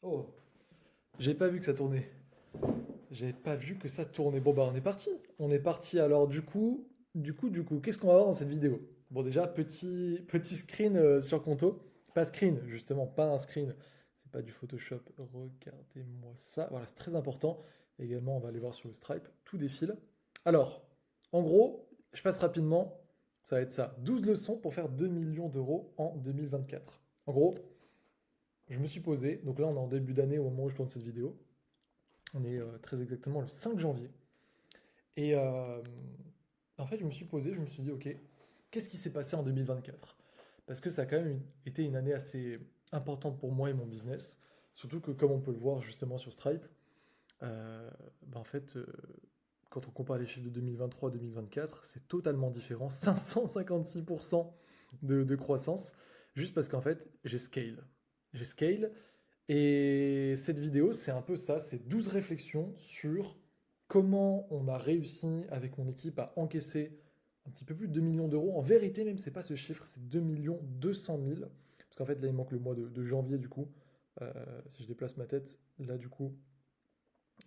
Oh, j'ai pas vu que ça tournait. J'avais pas vu que ça tournait. Bon bah on est parti. On est parti. Alors du coup, qu'est-ce qu'on va voir dans cette vidéo? Bon déjà petit screen sur Conto. Pas screen, justement, pas un screen. C'est pas du Photoshop. Regardez-moi ça. Voilà, c'est très important. Également, on va aller voir sur le Stripe. Tout défile. Alors, en gros, je passe rapidement. Ça va être ça. 12 leçons pour faire 2 millions d'euros en 2024. En gros, je me suis posé. Donc là, on est en début d'année au moment où je tourne cette vidéo. On est très exactement le 5 janvier. Et en fait, je me suis posé, je me suis dit, ok, qu'est-ce qui s'est passé en 2024? Parce que ça a quand même été une année assez importante pour moi et mon business. Surtout que, comme on peut le voir justement sur Stripe, en fait, quand on compare les chiffres de 2023-2024, c'est totalement différent. 556% de croissance, juste parce qu'en fait, j'ai scale. J'ai scale, et cette vidéo, c'est un peu ça, c'est 12 réflexions sur comment on a réussi avec mon équipe à encaisser un petit peu plus de 2 millions d'euros. En vérité, même, c'est pas ce chiffre, c'est 2 200 000. Parce qu'en fait, là, il manque le mois de janvier, du coup. Si je déplace ma tête, là, du coup,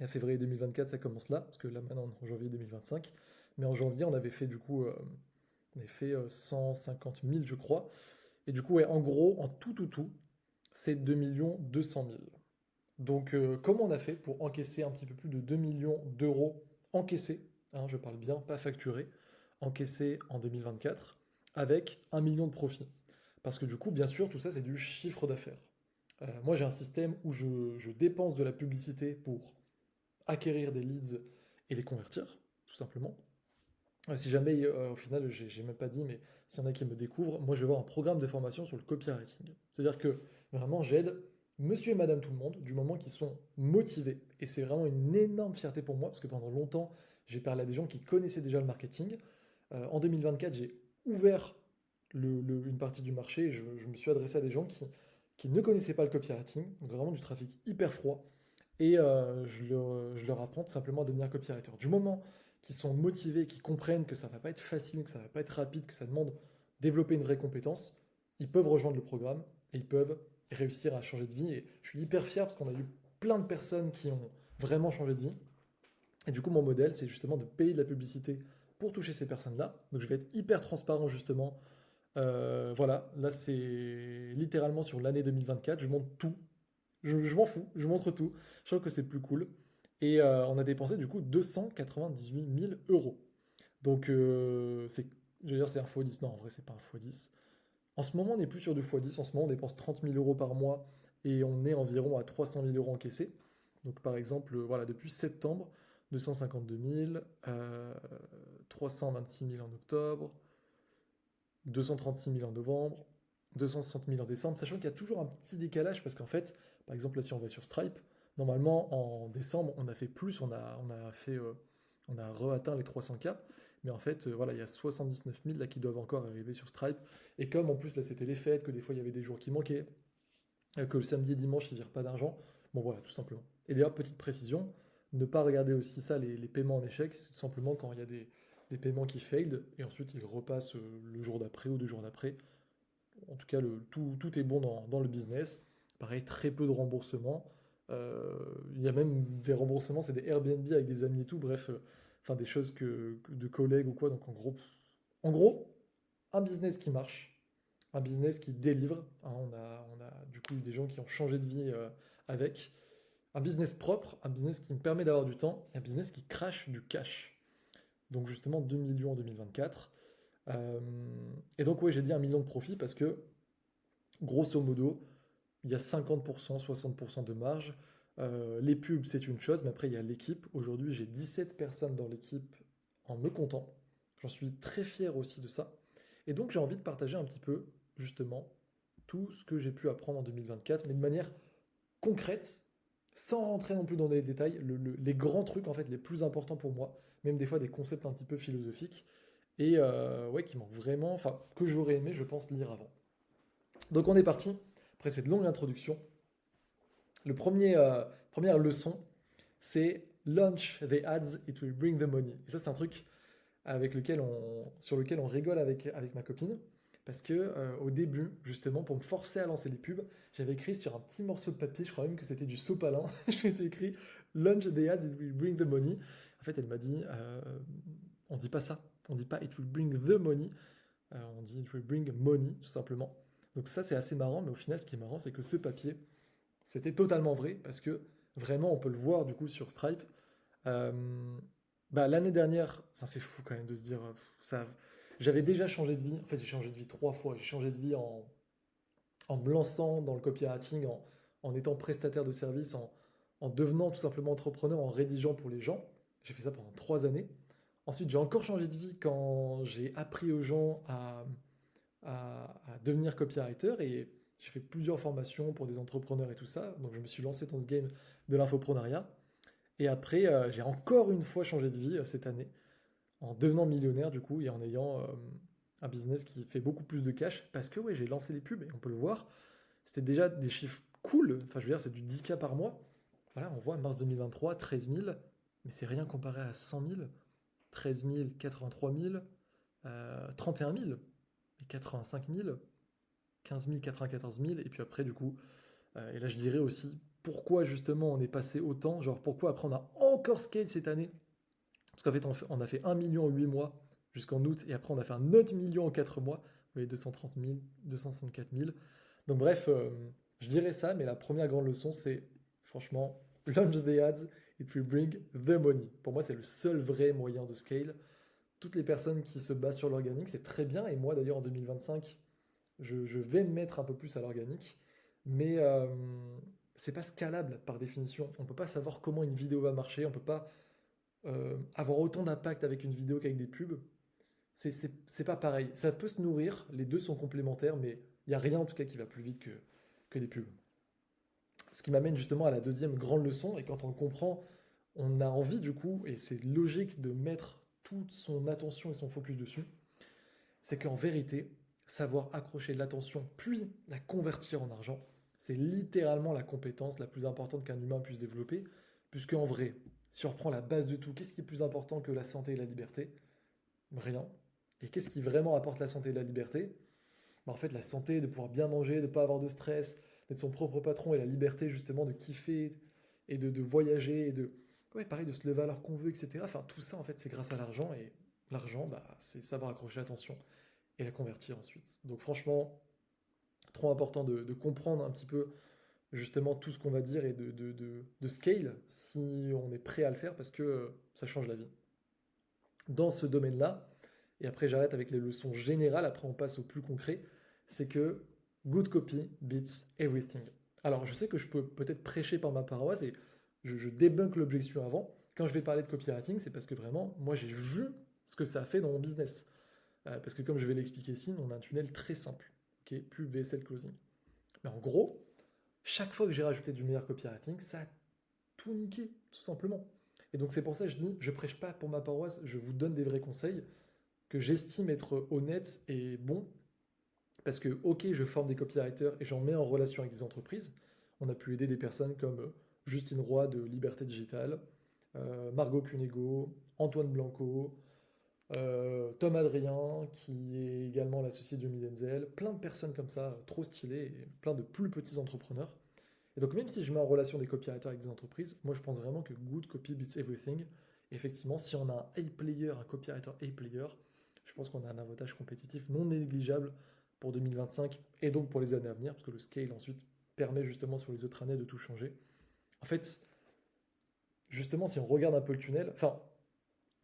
à février 2024, ça commence là. Parce que là, maintenant, on est en janvier 2025. Mais en janvier, on avait fait, du coup, on avait fait 150 000, je crois. Et du coup, ouais, en gros, en tout, c'est 2 200 000. Donc, comment on a fait pour encaisser un petit peu plus de 2 millions d'euros encaissés, hein, je parle bien, pas facturés, encaissés en 2024, avec 1 million de profit? Parce que du coup, bien sûr, tout ça, c'est du chiffre d'affaires. Moi, j'ai un système où je dépense de la publicité pour acquérir des leads et les convertir, tout simplement. Si jamais, au final, j'ai même pas dit, mais s'il y en a qui me découvrent, moi je vais avoir un programme de formation sur le copywriting. C'est-à-dire que vraiment j'aide monsieur et madame tout le monde du moment qu'ils sont motivés. Et c'est vraiment une énorme fierté pour moi parce que pendant longtemps, j'ai parlé à des gens qui connaissaient déjà le marketing. En 2024, j'ai ouvert une partie du marché et je me suis adressé à des gens qui ne connaissaient pas le copywriting, donc vraiment du trafic hyper froid. Et je leur apprends tout simplement à devenir copywriter. Du moment qu'ils sont motivés, qu'ils comprennent que ça va pas être facile, que ça va pas être rapide, que ça demande de développer une vraie compétence, ils peuvent rejoindre le programme et ils peuvent réussir à changer de vie. Et je suis hyper fier parce qu'on a eu plein de personnes qui ont vraiment changé de vie. Et du coup, mon modèle, c'est justement de payer de la publicité pour toucher ces personnes-là. Donc je vais être hyper transparent justement. Voilà, là c'est littéralement sur l'année 2024, je montre tout, je m'en fous, je montre tout. Je trouve que c'est plus cool. Et on a dépensé du coup 298 000 euros. Donc je veux dire, c'est un x10. Non, en vrai, c'est pas un x10. En ce moment, on n'est plus sur du x10. En ce moment, on dépense 30 000 euros par mois et on est environ à 300 000 euros encaissés. Donc par exemple, voilà, depuis septembre, 252 000, 326 000 en octobre, 236 000 en novembre, 260 000 en décembre, sachant qu'il y a toujours un petit décalage parce qu'en fait, par exemple, là, si on va sur Stripe, normalement en décembre, on a fait plus, on a re-atteint les 300K, mais en fait, voilà, il y a 79 000 là qui doivent encore arriver sur Stripe. Et comme en plus là c'était les fêtes, que des fois il y avait des jours qui manquaient, que le samedi et dimanche ils virent pas d'argent, bon voilà, tout simplement. Et d'ailleurs, petite précision, ne pas regarder aussi ça, les paiements en échec, c'est tout simplement quand il y a des paiements qui failed, et ensuite ils repassent le jour d'après ou 2 jours d'après. En tout cas, tout est bon dans le business. Pareil, très peu de remboursements. Il y a même des remboursements, c'est des Airbnb avec des amis et tout, bref, enfin des choses de collègues ou quoi. Donc en gros, un business qui marche, un business qui délivre, hein, on a du coup eu des gens qui ont changé de vie avec. Un business propre, un business qui me permet d'avoir du temps, et un business qui crache du cash. Donc justement 2 millions en 2024. Euh, et donc oui, j'ai dit 1 million de profit parce que grosso modo, il y a 50%, 60% de marge. Les pubs, c'est une chose, mais après, il y a l'équipe. Aujourd'hui, j'ai 17 personnes dans l'équipe en me comptant. J'en suis très fier aussi de ça. Et donc, j'ai envie de partager un petit peu, justement, tout ce que j'ai pu apprendre en 2024, mais de manière concrète, sans rentrer non plus dans les détails, les grands trucs, en fait, les plus importants pour moi, même des fois des concepts un petit peu philosophiques, et ouais, qui m'ont vraiment, enfin, que j'aurais aimé, je pense, lire avant. Donc on est parti, après cette longue introduction. Première leçon, c'est launch the ads, it will bring the money. Et ça, c'est un truc sur lequel on rigole avec ma copine. Parce que au début, justement, pour me forcer à lancer les pubs, j'avais écrit sur un petit morceau de papier, je crois même que c'était du sopalin, je m'étais écrit Launch the ads, it will bring the money. En fait, elle m'a dit on dit pas ça, on dit pas it will bring the money, on dit it will bring money, tout simplement. Donc ça, c'est assez marrant, mais au final, ce qui est marrant, c'est que ce papier, c'était totalement vrai, parce que vraiment, on peut le voir du coup sur Stripe. Euh, Bah, l'année dernière, ça c'est fou quand même de se dire, ça, j'avais déjà changé de vie. En fait, j'ai changé de vie 3 fois. J'ai changé de vie en me lançant dans le copywriting, en étant prestataire de service, en devenant tout simplement entrepreneur, en rédigeant pour les gens. J'ai fait ça pendant 3 années. Ensuite, j'ai encore changé de vie quand j'ai appris aux gens à devenir copywriter et j'ai fait plusieurs formations pour des entrepreneurs et tout ça. Donc, je me suis lancé dans ce game de l'infoprenariat. Et après, j'ai encore une fois changé de vie cette année, en devenant millionnaire du coup, et en ayant un business qui fait beaucoup plus de cash, parce que ouais, j'ai lancé les pubs, et on peut le voir, c'était déjà des chiffres cool, enfin je veux dire, c'est du 10K par mois. Voilà, on voit mars 2023, 13 000, mais c'est rien comparé à 100 000, 13 000, 83 000, 31 000, et 85 000, 15 000, 94 000, et puis après du coup, et là je dirais aussi pourquoi justement on est passé autant, genre pourquoi après on a encore scale cette année, parce qu'en fait on a fait 1 million en 8 mois jusqu'en août, et après on a fait un autre million en 4 mois, vous voyez 230 000, 264 000. Donc bref, je dirais ça, mais la première grande leçon c'est franchement, launch the ads, it will bring the money. Pour moi c'est le seul vrai moyen de scale. Toutes les personnes qui se basent sur l'organique, c'est très bien, et moi d'ailleurs en 2025, je vais me mettre un peu plus à l'organique, mais c'est pas scalable par définition. On peut pas savoir comment une vidéo va marcher, on peut pas avoir autant d'impact avec une vidéo qu'avec des pubs. C'est pas pareil. Ça peut se nourrir, les deux sont complémentaires, mais il n'y a rien en tout cas qui va plus vite que des pubs. Ce qui m'amène justement à la deuxième grande leçon, et quand on le comprend, on a envie du coup, et c'est logique de mettre toute son attention et son focus dessus, c'est qu'en vérité, savoir accrocher l'attention puis la convertir en argent, c'est littéralement la compétence la plus importante qu'un humain puisse développer, puisque en vrai, si on reprend la base de tout, qu'est-ce qui est plus important que la santé et la liberté? Rien. Et qu'est-ce qui vraiment apporte la santé et la liberté? Bah, en fait, la santé, de pouvoir bien manger, de ne pas avoir de stress, d'être son propre patron, et la liberté justement de kiffer et de voyager et de, ouais, pareil, de se lever à l'heure qu'on veut, etc. Enfin, tout ça, en fait, c'est grâce à l'argent, et l'argent, bah, c'est savoir accrocher l'attention et la convertir ensuite. Donc franchement, trop important de comprendre un petit peu justement tout ce qu'on va dire et de scale si on est prêt à le faire parce que ça change la vie. Dans ce domaine-là, et après j'arrête avec les leçons générales, après on passe au plus concret, c'est que good copy beats everything. Alors je sais que je peux peut-être prêcher par ma paroisse et je débunk l'objection avant. Quand je vais parler de copywriting, c'est parce que vraiment, moi j'ai vu ce que ça a fait dans mon business. Parce que comme je vais l'expliquer ici, on a un tunnel très simple. Ok, pub, VSL, closing. Mais en gros, chaque fois que j'ai rajouté du meilleur copywriting, ça a tout niqué, tout simplement. Et donc c'est pour ça que je dis, je prêche pas pour ma paroisse, je vous donne des vrais conseils que j'estime être honnêtes et bons. Parce que, ok, je forme des copywriters et j'en mets en relation avec des entreprises. On a pu aider des personnes comme Justine Roy de Liberté Digitale, Margot Cunego, Antoine Blanco, Tom Adrien, qui est également l'associé de Yomi Denzel, plein de personnes comme ça, trop stylées, et plein de plus petits entrepreneurs. Et donc même si je mets en relation des copywriters avec des entreprises, moi je pense vraiment que good copy beats everything. Et effectivement, si on a un A-player, un copywriter A-player, je pense qu'on a un avantage compétitif non négligeable pour 2025 et donc pour les années à venir, parce que le scale ensuite permet justement sur les autres années de tout changer. En fait, justement, si on regarde un peu le tunnel, enfin,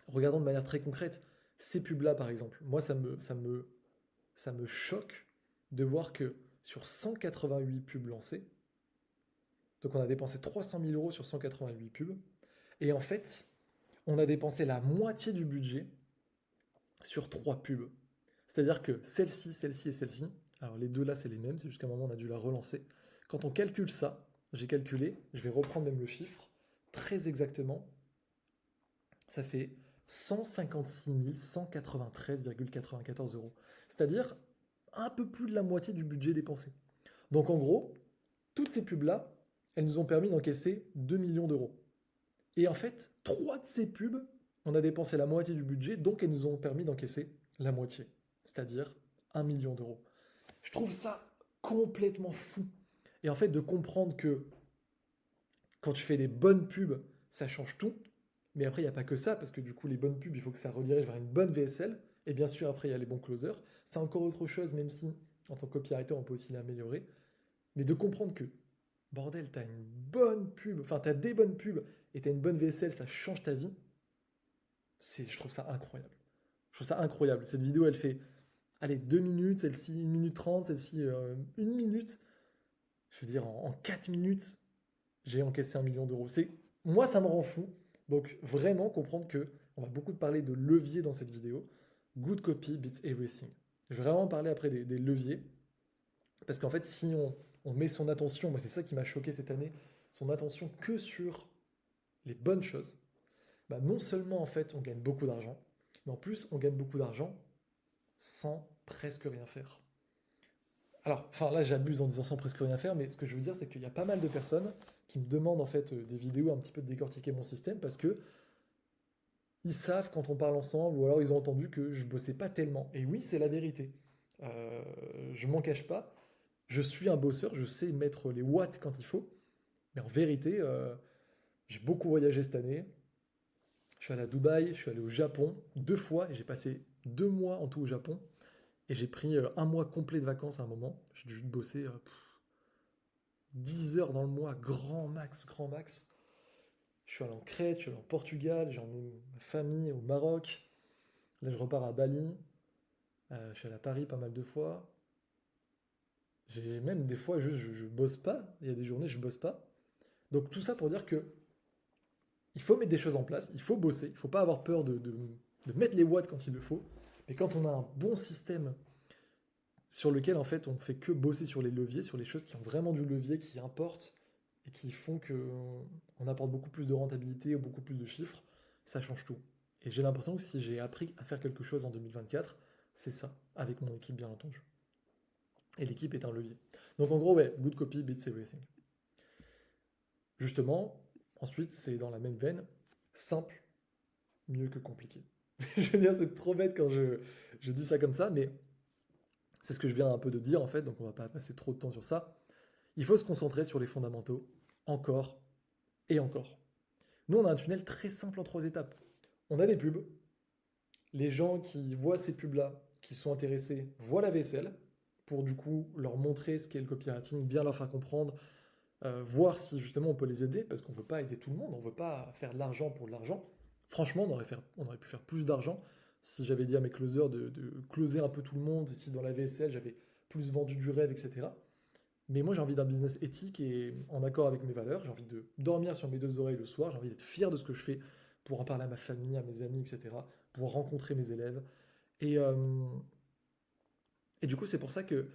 regardons de manière très concrète, ces pubs-là, par exemple, moi, ça me choque de voir que sur 188 pubs lancées, donc on a dépensé 300 000 euros sur 188 pubs, et en fait, on a dépensé la moitié du budget sur 3 pubs. C'est-à-dire que celle-ci, celle-ci et celle-ci, alors les deux là, c'est les mêmes, c'est jusqu'à un moment on a dû la relancer. Quand on calcule ça, j'ai calculé, je vais reprendre même le chiffre, très exactement, ça fait 156 193,94 euros. C'est-à-dire un peu plus de la moitié du budget dépensé. Donc en gros, toutes ces pubs-là, elles nous ont permis d'encaisser 2 millions d'euros. Et en fait, 3 de ces pubs, on a dépensé la moitié du budget, donc elles nous ont permis d'encaisser la moitié. C'est-à-dire 1 million d'euros. Je trouve ça complètement fou. Et en fait, de comprendre que quand tu fais des bonnes pubs, ça change tout. Mais après, il n'y a pas que ça, parce que du coup, les bonnes pubs, il faut que ça redirige vers une bonne VSL. Et bien sûr, après, il y a les bons closers. C'est encore autre chose, même si, en tant que copywriter, on peut aussi l'améliorer. Mais de comprendre que, bordel, t'as une bonne pub, enfin, t'as des bonnes pubs, et t'as une bonne VSL, ça change ta vie, je trouve ça incroyable. Je trouve ça incroyable. Cette vidéo, elle fait, allez, 2 minutes, celle-ci 1 minute 30, celle-ci 1 minute. Je veux dire, en 4 minutes, j'ai encaissé 1 million d'euros. Moi, ça me rend fou. Donc, vraiment comprendre que on va beaucoup parler de leviers dans cette vidéo. Good copy beats everything. Je vais vraiment parler après des leviers. Parce qu'en fait, si on met son attention, moi, c'est ça qui m'a choqué cette année, son attention que sur les bonnes choses, bah, non seulement, en fait, on gagne beaucoup d'argent, mais en plus, on gagne beaucoup d'argent sans presque rien faire. Alors, enfin là j'abuse en disant sans presque rien faire, mais ce que je veux dire c'est qu'il y a pas mal de personnes qui me demandent en fait des vidéos un petit peu de décortiquer mon système parce que ils savent quand on parle ensemble ou alors ils ont entendu que je bossais pas tellement. Et oui, c'est la vérité. Euh, je m'en cache pas. Je suis un bosseur, je sais mettre les watts quand il faut, mais en vérité, j'ai beaucoup voyagé cette année. Je suis allé à Dubaï, je suis allé au Japon 2 fois et j'ai passé 2 mois en tout au Japon. Et j'ai pris un mois complet de vacances à un moment. J'ai dû bosser 10 heures dans le mois, grand max, grand max. Je suis allé en Crète, je suis allé en Portugal, j'ai emmené ma famille au Maroc. Là, je repars à Bali. Je suis allé à Paris pas mal de fois. J'ai même des fois, juste, je bosse pas. Il y a des journées, je bosse pas. Donc, tout ça pour dire que il faut mettre des choses en place, il faut bosser, il faut pas avoir peur de mettre les watts quand il le faut. Mais quand on a un bon système sur lequel en fait on fait que bosser sur les leviers, sur les choses qui ont vraiment du levier, qui importent et qui font que on apporte beaucoup plus de rentabilité ou beaucoup plus de chiffres, ça change tout. Et j'ai l'impression que si j'ai appris à faire quelque chose en 2024, c'est ça, avec mon équipe bien entendu. Et l'équipe est un levier. Donc en gros, ouais, good copy beats everything. Justement, ensuite, c'est dans la même veine, simple, mieux que compliqué. Je veux dire, c'est trop bête quand je dis ça comme ça, mais c'est ce que je viens un peu de dire en fait, donc on va pas passer trop de temps sur ça. Il faut se concentrer sur les fondamentaux, encore et encore. Nous, on a un tunnel très simple en 3 étapes. On a des pubs. Les gens qui voient ces pubs-là, qui sont intéressés, voient la vaisselle, pour du coup leur montrer ce qu'est le copywriting, bien leur faire comprendre, voir si justement on peut les aider, parce qu'on ne veut pas aider tout le monde, on ne veut pas faire de l'argent pour de l'argent. Franchement, on aurait pu faire plus d'argent si j'avais dit à mes closers de closer un peu tout le monde, et si dans la VSL j'avais plus vendu du rêve, etc. Mais moi, j'ai envie d'un business éthique et en accord avec mes valeurs. J'ai envie de dormir sur mes 2 oreilles le soir. J'ai envie d'être fier de ce que je fais pour en parler à ma famille, à mes amis, etc. Pour rencontrer mes élèves. Et, euh, et du coup, c'est pour ça que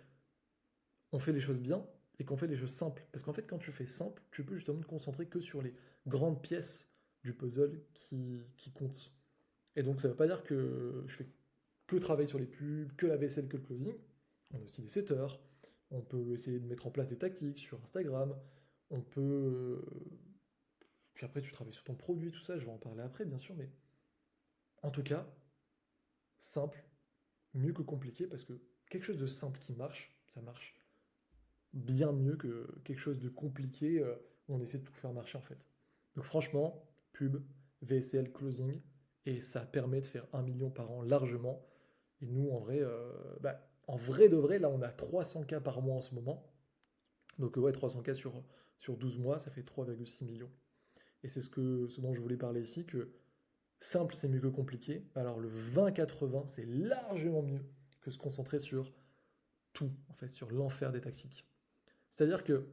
on fait les choses bien et qu'on fait les choses simples. Parce qu'en fait, quand tu fais simple, tu peux justement te concentrer que sur les grandes pièces du puzzle qui comptent. Et donc, ça ne veut pas dire que je fais que travailler sur les pubs, que la vaisselle, que le closing. On a aussi des setters. On peut essayer de mettre en place des tactiques sur Instagram. On peut. Puis après, tu travailles sur ton produit, tout ça. Je vais en parler après, bien sûr. Mais en tout cas, simple, mieux que compliqué, parce que quelque chose de simple qui marche, ça marche bien mieux que quelque chose de compliqué où on essaie de tout faire marcher en fait. Donc franchement, pub, VSL, closing, et ça permet de faire 1 million par an largement. Et nous, en vrai, en vrai de vrai, là, on a 300K par mois en ce moment. Donc ouais, 300K sur 12 mois, ça fait 3,6 millions. Et c'est ce dont je voulais parler ici, que simple, c'est mieux que compliqué. Alors le 20-80, c'est largement mieux que se concentrer sur tout, en fait, sur l'enfer des tactiques. C'est-à-dire que,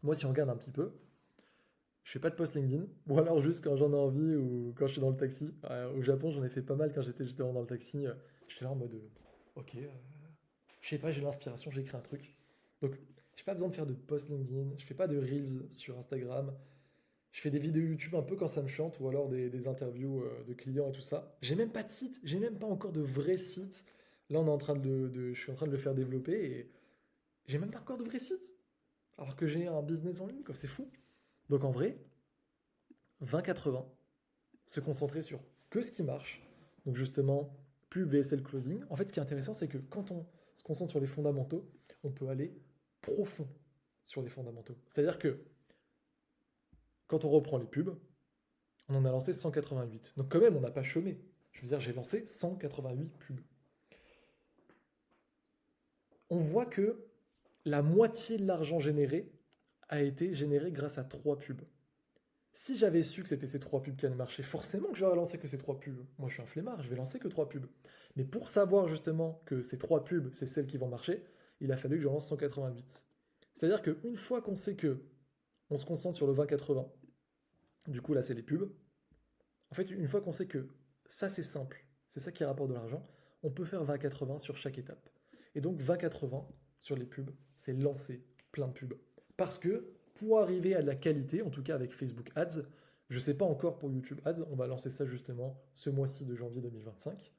moi, si on regarde un petit peu, je fais pas de post LinkedIn, ou alors juste quand j'en ai envie ou quand je suis dans le taxi. Au Japon, j'en ai fait pas mal quand j'étais justement dans le taxi. J'étais là en mode, ok, je sais pas, j'ai l'inspiration, j'écris un truc. Donc, j'ai pas besoin de faire de post LinkedIn, je fais pas de reels sur Instagram. Je fais des vidéos YouTube un peu quand ça me chante, ou alors des interviews de clients et tout ça. J'ai même pas de site, j'ai même pas encore de vrai site. Là, je suis en train de le faire développer et j'ai même pas encore de vrai site. Alors que j'ai un business en ligne, quoi, c'est fou. Donc en vrai, 20-80, se concentrer sur que ce qui marche. Donc justement, pub VSL closing. En fait, ce qui est intéressant, c'est que quand on se concentre sur les fondamentaux, on peut aller profond sur les fondamentaux. C'est-à-dire que quand on reprend les pubs, on en a lancé 188. Donc quand même, on n'a pas chômé. Je veux dire, j'ai lancé 188 pubs. On voit que la moitié de l'argent généré a été généré grâce à 3 pubs. Si j'avais su que c'était ces 3 pubs qui allaient marcher, forcément que j'aurais lancé que ces 3 pubs. Moi, je suis un flemmard, je vais lancer que 3 pubs. Mais pour savoir justement que ces 3 pubs, c'est celles qui vont marcher, il a fallu que j'en lance 188. C'est-à-dire qu'une fois qu'on sait que on se concentre sur le 20-80, du coup là c'est les pubs, en fait une fois qu'on sait que ça c'est simple, c'est ça qui rapporte de l'argent, on peut faire 20-80 sur chaque étape. Et donc 20-80 sur les pubs, c'est lancer plein de pubs. Parce que pour arriver à de la qualité, en tout cas avec Facebook Ads, je ne sais pas encore pour YouTube Ads, on va lancer ça justement ce mois-ci de janvier 2025.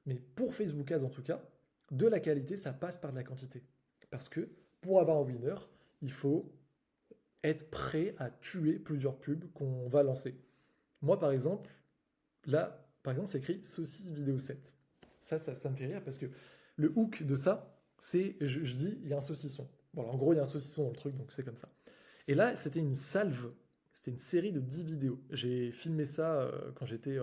Mais pour Facebook Ads en tout cas, de la qualité, ça passe par de la quantité. Parce que pour avoir un winner, il faut être prêt à tuer plusieurs pubs qu'on va lancer. Moi par exemple, là, par exemple, c'est écrit saucisse vidéo 7. Ça me fait rire parce que le hook de ça, c'est, je dis, il y a un saucisson. Voilà, en gros, il y a un saucisson dans le truc, donc c'est comme ça. Et là, c'était une salve, c'était une série de 10 vidéos. J'ai filmé ça quand j'étais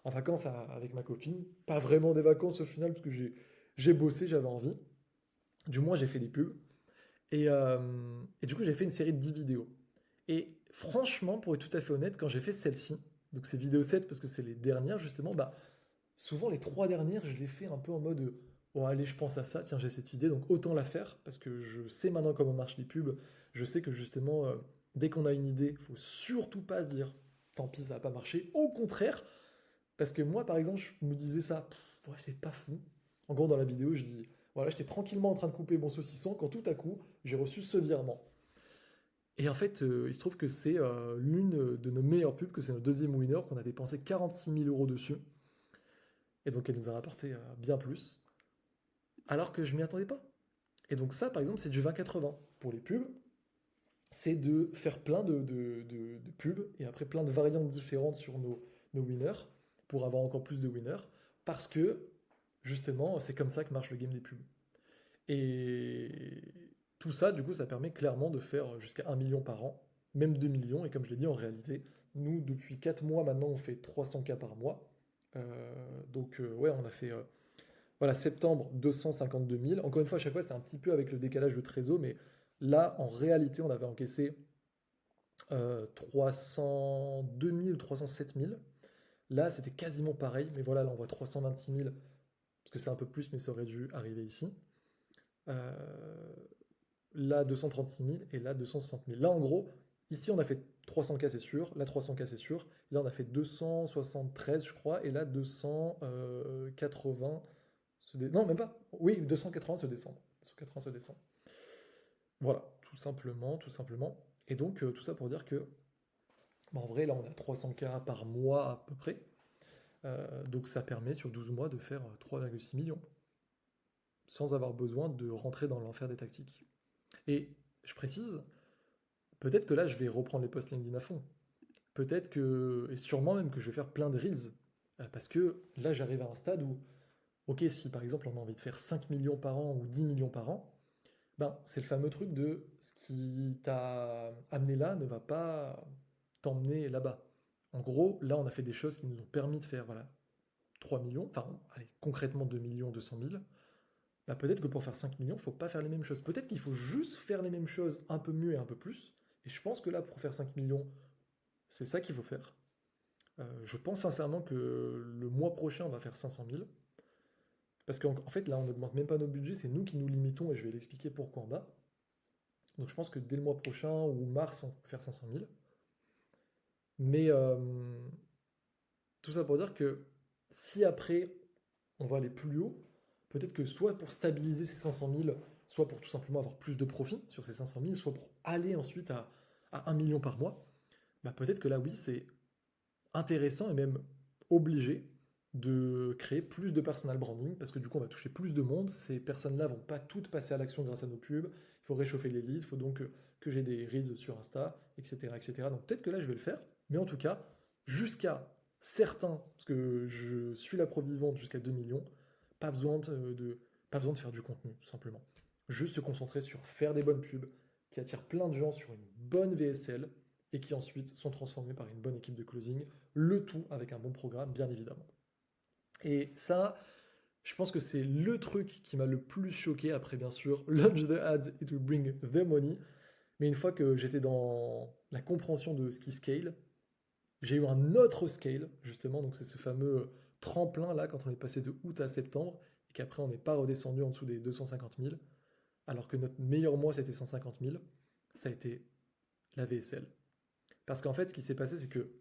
en vacances avec ma copine. Pas vraiment des vacances au final, parce que j'ai bossé, j'avais envie. Du moins, j'ai fait les pubs. Et du coup, j'ai fait une série de 10 vidéos. Et franchement, pour être tout à fait honnête, quand j'ai fait celle-ci, donc c'est vidéo 7 parce que c'est les dernières justement, bah souvent les 3 dernières, je les fais un peu en mode oh allez, je pense à ça, tiens, j'ai cette idée, donc autant la faire parce que je sais maintenant comment marchent les pubs. Je sais que justement, dès qu'on a une idée, il faut surtout pas se dire tant pis, ça va pas marcher. Au contraire, parce que moi par exemple, je me disais ça, ouais, c'est pas fou. En gros, dans la vidéo, je dis voilà, j'étais tranquillement en train de couper mon saucisson quand tout à coup, j'ai reçu ce virement. Et en fait, il se trouve que c'est l'une de nos meilleures pubs, que c'est notre deuxième winner, qu'on a dépensé 46 000 euros dessus. Et donc, elle nous a rapporté bien plus, alors que je m'y attendais pas. Et donc, ça, par exemple, c'est du 20-80. Pour les pubs, c'est de faire plein de pubs et après plein de variantes différentes sur nos winners pour avoir encore plus de winners. Parce que, justement, c'est comme ça que marche le game des pubs. Et tout ça, du coup, ça permet clairement de faire jusqu'à 1 million par an, même 2 millions. Et comme je l'ai dit, en réalité, nous, depuis 4 mois maintenant, on fait 300 cas par mois. Ouais, on a fait voilà, septembre 252 000. Encore une fois, à chaque fois, c'est un petit peu avec le décalage de trésor, mais là, en réalité, on avait encaissé 302 000 ou 307 000. Là, c'était quasiment pareil, mais voilà, là, on voit 326 000, parce que c'est un peu plus, mais ça aurait dû arriver ici. Euh, Là 236 000 et là 260 000. Là en gros, ici on a fait 300K c'est sûr, là 300K c'est sûr, là on a fait 273 je crois, et là 280 Non même pas, oui 280 se descend. 280 se descend. Voilà, tout simplement, tout simplement. Et donc tout ça pour dire que, bah, en vrai là on a 300K par mois à peu près. Donc ça permet sur 12 mois de faire 3,6 millions, sans avoir besoin de rentrer dans l'enfer des tactiques. Et je précise, peut-être que là, je vais reprendre les posts LinkedIn à fond. Peut-être que, et sûrement même que je vais faire plein de reels. Parce que là, j'arrive à un stade où, ok, si par exemple on a envie de faire 5 millions par an ou 10 millions par an, ben c'est le fameux truc de ce qui t'a amené là ne va pas t'emmener là-bas. En gros, là, on a fait des choses qui nous ont permis de faire voilà, 3 millions, enfin, allez, concrètement 2 millions 200 000. Bah, peut-être que pour faire 5 millions, il ne faut pas faire les mêmes choses. Peut-être qu'il faut juste faire les mêmes choses un peu mieux et un peu plus. Et je pense que là, pour faire 5 millions, c'est ça qu'il faut faire. Je pense sincèrement que le mois prochain, on va faire 500 000. Parce qu'en fait, là, on n'augmente même pas nos budgets, c'est nous qui nous limitons et je vais l'expliquer pourquoi en bas. Donc je pense que dès le mois prochain ou mars, on peut faire 500 000. Mais tout ça pour dire que si après, on va aller plus haut, peut-être que soit pour stabiliser ces 500 000, soit pour tout simplement avoir plus de profit sur ces 500 000, soit pour aller ensuite à 1 million par mois, bah peut-être que là, oui, c'est intéressant et même obligé de créer plus de personal branding parce que du coup, on va toucher plus de monde. Ces personnes-là vont pas toutes passer à l'action grâce à nos pubs. Il faut réchauffer les leads, il faut donc que j'ai des reels sur Insta, etc., etc. Donc peut-être que là, je vais le faire. Mais en tout cas, jusqu'à certain, parce que je suis la preuve vivante jusqu'à 2 millions, pas besoin pas besoin de faire du contenu, tout simplement. Juste se concentrer sur faire des bonnes pubs qui attirent plein de gens sur une bonne VSL et qui ensuite sont transformés par une bonne équipe de closing, le tout avec un bon programme, bien évidemment. Et ça, je pense que c'est le truc qui m'a le plus choqué après, bien sûr, launch the ads, it will bring the money. Mais une fois que j'étais dans la compréhension de ce qui scale, j'ai eu un autre scale, justement, donc c'est ce fameux tremplin là, quand on est passé de août à septembre, et qu'après on n'est pas redescendu en dessous des 250 000, alors que notre meilleur mois c'était 150 000, ça a été la VSL. Parce qu'en fait, ce qui s'est passé, c'est que,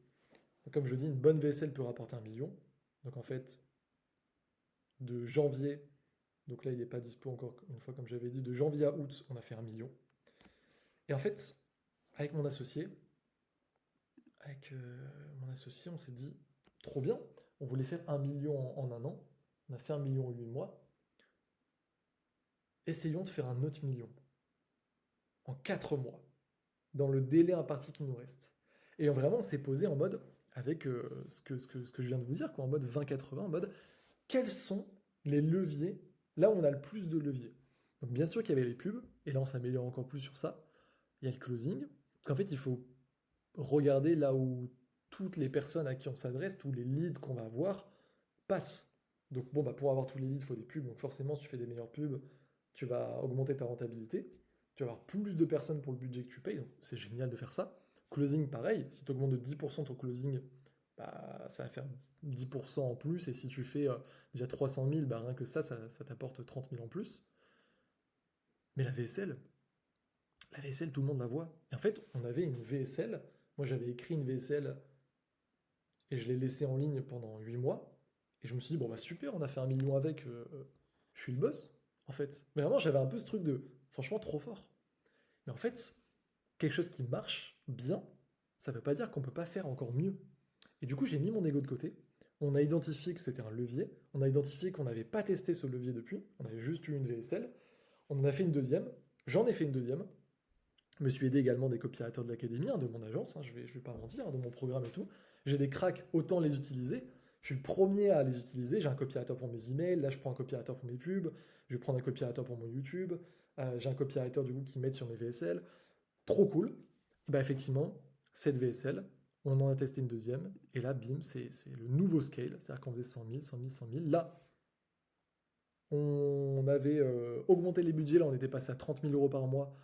comme je dis, une bonne VSL peut rapporter 1 million. Donc en fait, de janvier, donc là il n'est pas dispo encore une fois, comme j'avais dit, de janvier à août, on a fait 1 million. Et en fait, avec mon associé, on s'est dit, trop bien, on voulait faire 1 million en un an, on a fait 1 million en 8 mois, essayons de faire un autre million en 4 mois, dans le délai imparti qui nous reste. Et vraiment, on s'est posé en mode, avec ce que je viens de vous dire, quoi, en mode 20-80, en mode, quels sont les leviers, là où on a le plus de leviers. Donc bien sûr qu'il y avait les pubs, et là on s'améliore encore plus sur ça, il y a le closing, parce qu'en fait il faut regarder là où toutes les personnes à qui on s'adresse, tous les leads qu'on va avoir, passent. Donc bon, bah, pour avoir tous les leads, il faut des pubs. Donc forcément, si tu fais des meilleures pubs, tu vas augmenter ta rentabilité. Tu vas avoir plus de personnes pour le budget que tu payes. Donc c'est génial de faire ça. Closing, pareil. Si tu augmentes de 10% ton closing, bah, ça va faire 10% en plus. Et si tu fais déjà 300 000, bah, rien que ça t'apporte 30 000 en plus. Mais la VSL, tout le monde la voit. Et en fait, on avait une VSL. Moi, j'avais écrit une VSL et je l'ai laissée en ligne pendant 8 mois. Et je me suis dit, bon, bah super, on a fait 1 million avec, je suis le boss, en fait. Mais vraiment, j'avais un peu ce truc de, franchement, trop fort. Mais en fait, quelque chose qui marche bien, ça ne veut pas dire qu'on ne peut pas faire encore mieux. Et du coup, j'ai mis mon ego de côté. On a identifié que c'était un levier. On a identifié qu'on n'avait pas testé ce levier depuis. On avait juste eu une VSL. On en a fait une deuxième. J'en ai fait une deuxième. Je me suis aidé également des copywriters de l'académie, hein, de mon agence, hein, je vais pas mentir, hein, de mon programme et tout. J'ai des cracks, autant les utiliser. Je suis le premier à les utiliser. J'ai un copywriter pour mes emails, là je prends un copywriter pour mes pubs, je vais prendre un copywriter pour mon YouTube, j'ai un copywriter du coup qui m'aide sur mes VSL. Trop cool. Et bah effectivement, cette VSL, on en a testé une deuxième, et là, bim, c'est le nouveau scale, c'est-à-dire qu'on faisait 100 000, 100 000, 100 000. Là, on avait augmenté les budgets, là on était passé à 30 000 euros par mois,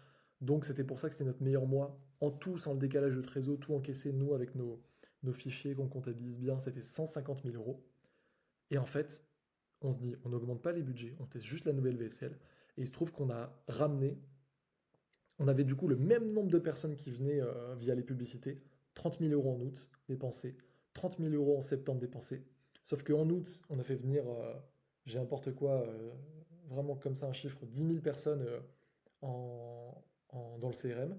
donc c'était pour ça que c'était notre meilleur mois. En tout, sans le décalage de trésor, tout encaissé, nous, avec nos fichiers qu'on comptabilise bien, c'était 150 000 euros. Et en fait, on se dit, on n'augmente pas les budgets, on teste juste la nouvelle VSL. Et il se trouve qu'on a ramené, on avait du coup le même nombre de personnes qui venaient via les publicités, 30 000 euros en août dépensés, 30 000 euros en septembre dépensés. Sauf qu'en août, on a fait venir, j'ai n'importe quoi, vraiment comme ça un chiffre, 10 000 personnes dans le CRM.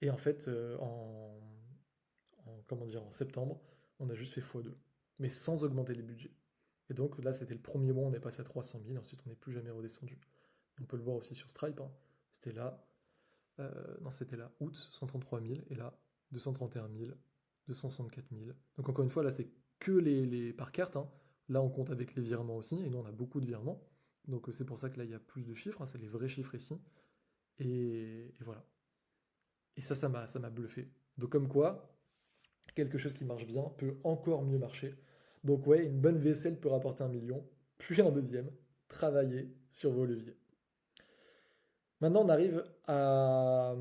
Et en fait, comment dire, en septembre, on a juste fait x2, mais sans augmenter les budgets. Et donc là, c'était le premier mois, on est passé à 300 000, ensuite on n'est plus jamais redescendu. On peut le voir aussi sur Stripe, hein. C'était là, non, c'était là, août, 133 000, et là, 231 000, 264 000. Donc encore une fois, là, c'est que les par carte, hein. Là, on compte avec les virements aussi, et nous, on a beaucoup de virements. Donc c'est pour ça que là, il y a plus de chiffres, hein, c'est les vrais chiffres ici. Et voilà. Et ça m'a bluffé. Donc comme quoi, quelque chose qui marche bien peut encore mieux marcher. Donc ouais, une bonne vaisselle peut rapporter 1 million, puis un deuxième. Travaillez sur vos leviers. Maintenant, on arrive à